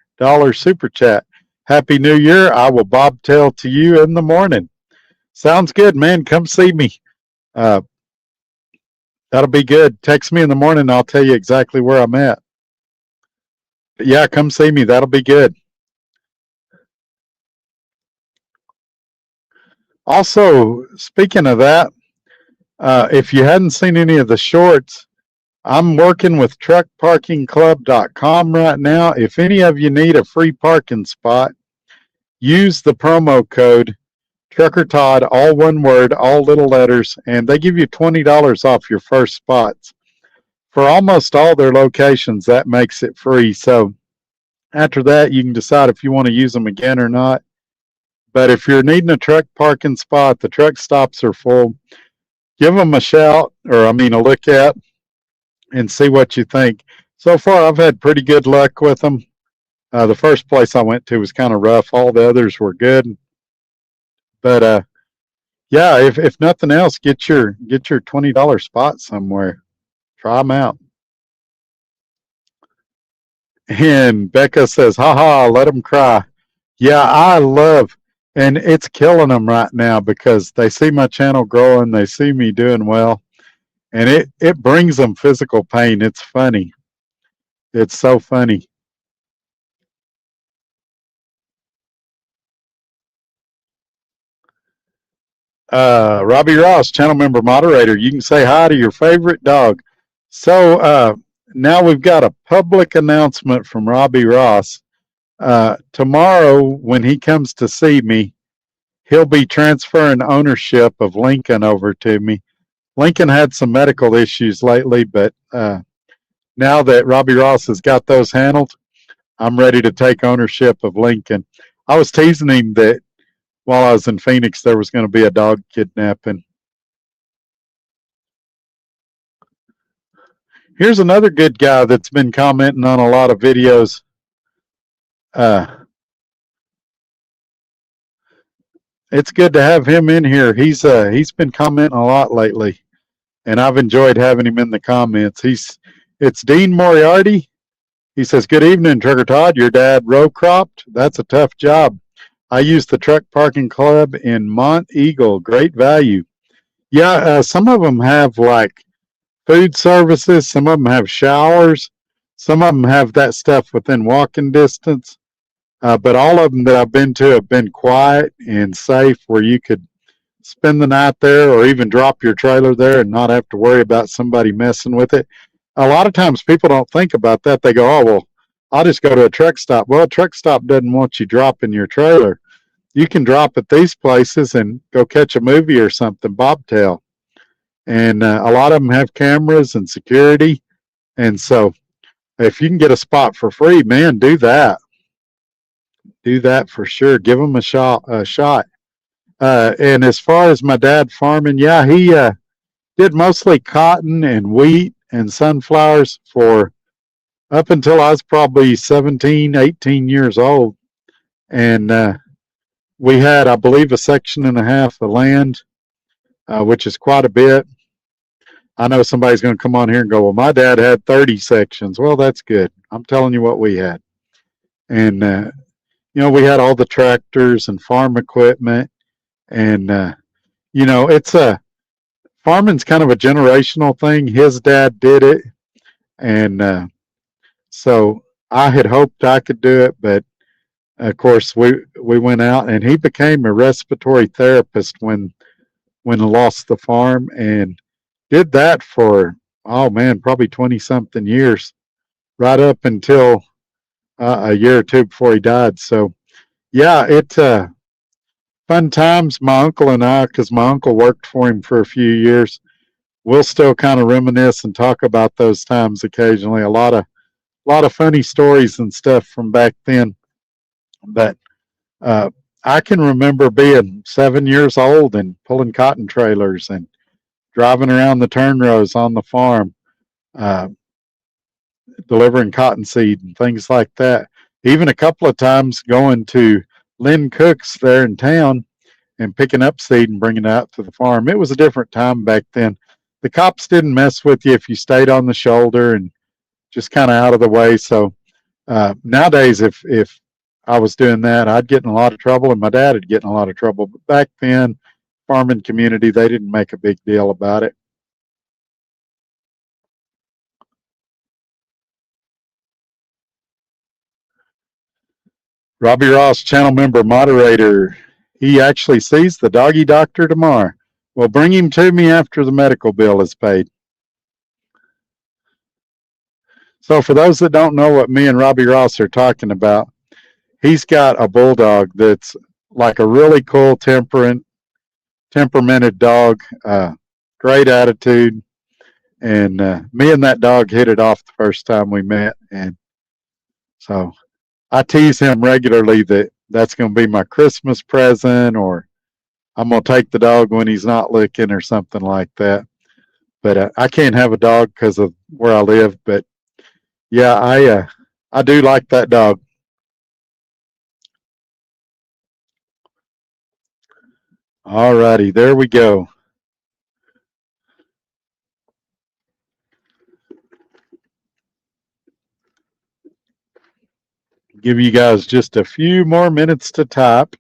super chat. Happy New Year. I will bobtail to you in the morning. Sounds good, man. Come see me. That'll be good. Text me in the morning. I'll tell you exactly where I'm at. Yeah, come see me. That'll be good. Also, speaking of that, if you hadn't seen any of the shorts, I'm working with truckparkingclub.com right now. If any of you need a free parking spot, use the promo code Trucker Todd, all one word, all little letters, and they give you $20 off your first spots. For almost all their locations, that makes it free. So after that, you can decide if you want to use them again or not. But if you're needing a truck parking spot, the truck stops are full, give them a shout, or I mean a look at, and see what you think. So far, I've had pretty good luck with them. The first place I went to was kind of rough. All the others were good, but yeah, if nothing else, get your $20 spot somewhere. Try them out. And Becca says, "Ha ha, let them cry." Yeah, I love, and it's killing them right now because they see my channel growing, they see me doing well, and it brings them physical pain. It's funny. It's so funny. Robbie Ross, channel member moderator, you can say hi to your favorite dog. So now we've got a public announcement from Robbie Ross. Tomorrow, when he comes to see me, he'll be transferring ownership of Lincoln over to me. Lincoln had some medical issues lately, but now that Robbie Ross has got those handled, I'm ready to take ownership of Lincoln. I was teasing him that while I was in Phoenix, there was going to be a dog kidnapping. Here's another good guy that's been commenting on a lot of videos. Uh, it's good to have him in here. He's been commenting a lot lately, and I've enjoyed having him in the comments. It's Dean Moriarty. He says, "Good evening, Trucker Todd. Your dad row cropped? That's a tough job. I use the truck parking club in Mont Eagle. Great value." Yeah, some of them have like food services. Some of them have showers. Some of them have that stuff within walking distance. But all of them that I've been to have been quiet and safe where you could spend the night there or even drop your trailer there and not have to worry about somebody messing with it. A lot of times people don't think about that. They go, "Oh, well, I'll just go to a truck stop." Well, a truck stop doesn't want you dropping your trailer. You can drop at these places and go catch a movie or something, bobtail. And a lot of them have cameras and security. And so if you can get a spot for free, man, do that. Do that for sure. Give them a shot. And as far as my dad farming, yeah, he did mostly cotton and wheat and sunflowers for up until I was probably 17, 18 years old. And we had, I believe, a section and a half of land, which is quite a bit. I know somebody's going to come on here and go, "Well, my dad had 30 sections." Well, that's good. I'm telling you what we had. And, we had all the tractors and farm equipment. And, it's farming's kind of a generational thing. His dad did it. And so I had hoped I could do it. But of course, we went out and he became a respiratory therapist when I lost the farm and did that for, oh man, probably 20 something years, right up until a year or two before he died. So, yeah, it's fun times. My uncle and I, because my uncle worked for him for a few years, we'll still kind of reminisce and talk about those times occasionally. A lot of funny stories and stuff from back then. But uh, I can remember being 7 years old and pulling cotton trailers and driving around the turn rows on the farm, uh, delivering cottonseed and things like that. Even a couple of times going to Lynn Cook's there in town and picking up seed and bringing it out to the farm. It was a different time back then. The cops didn't mess with you if you stayed on the shoulder and just kind of out of the way. So nowadays, if I was doing that, I'd get in a lot of trouble, and my dad would get in a lot of trouble. But back then, farming community, they didn't make a big deal about it. Robbie Ross, channel member, moderator. He actually sees the doggy doctor tomorrow. Well, bring him to me after the medical bill is paid. So for those that don't know what me and Robbie Ross are talking about, he's got a bulldog that's like a really cool, temperamented dog, great attitude. And me and that dog hit it off the first time we met. And so I tease him regularly that that's going to be my Christmas present, or I'm going to take the dog when he's not looking or something like that. But I can't have a dog because of where I live. But yeah, I do like that dog. All righty, there we go. Give you guys just a few more minutes to type.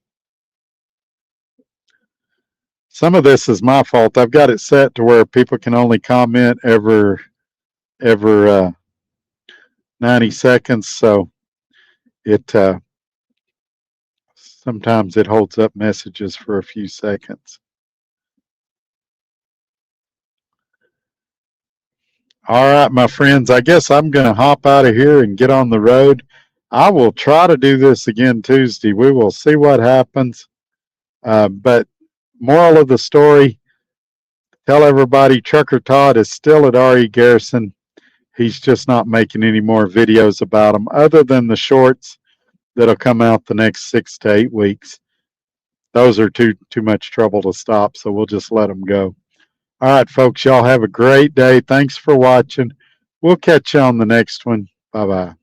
Some of this is my fault. I've got it set to where people can only comment every 90 seconds, so it sometimes it holds up messages for a few seconds. All right, my friends, I guess I'm going to hop out of here and get on the road. I will try to do this again Tuesday. We will see what happens. But moral of the story, tell everybody Trucker Todd is still at RE Garrison. He's just not making any more videos about them other than the shorts that'll come out the next 6 to 8 weeks. Those are too much trouble to stop, so we'll just let them go. All right, folks, y'all have a great day. Thanks for watching. We'll catch you on the next one. Bye-bye.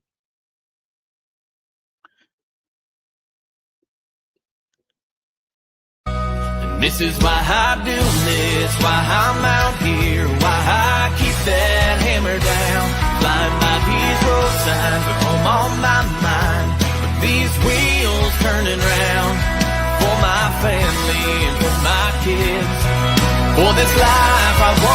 This is why I do this, why I'm out here, why I keep that hammer down. Flying by these road signs with home on my mind, with these wheels turning round. For my family and for my kids, for this life I want.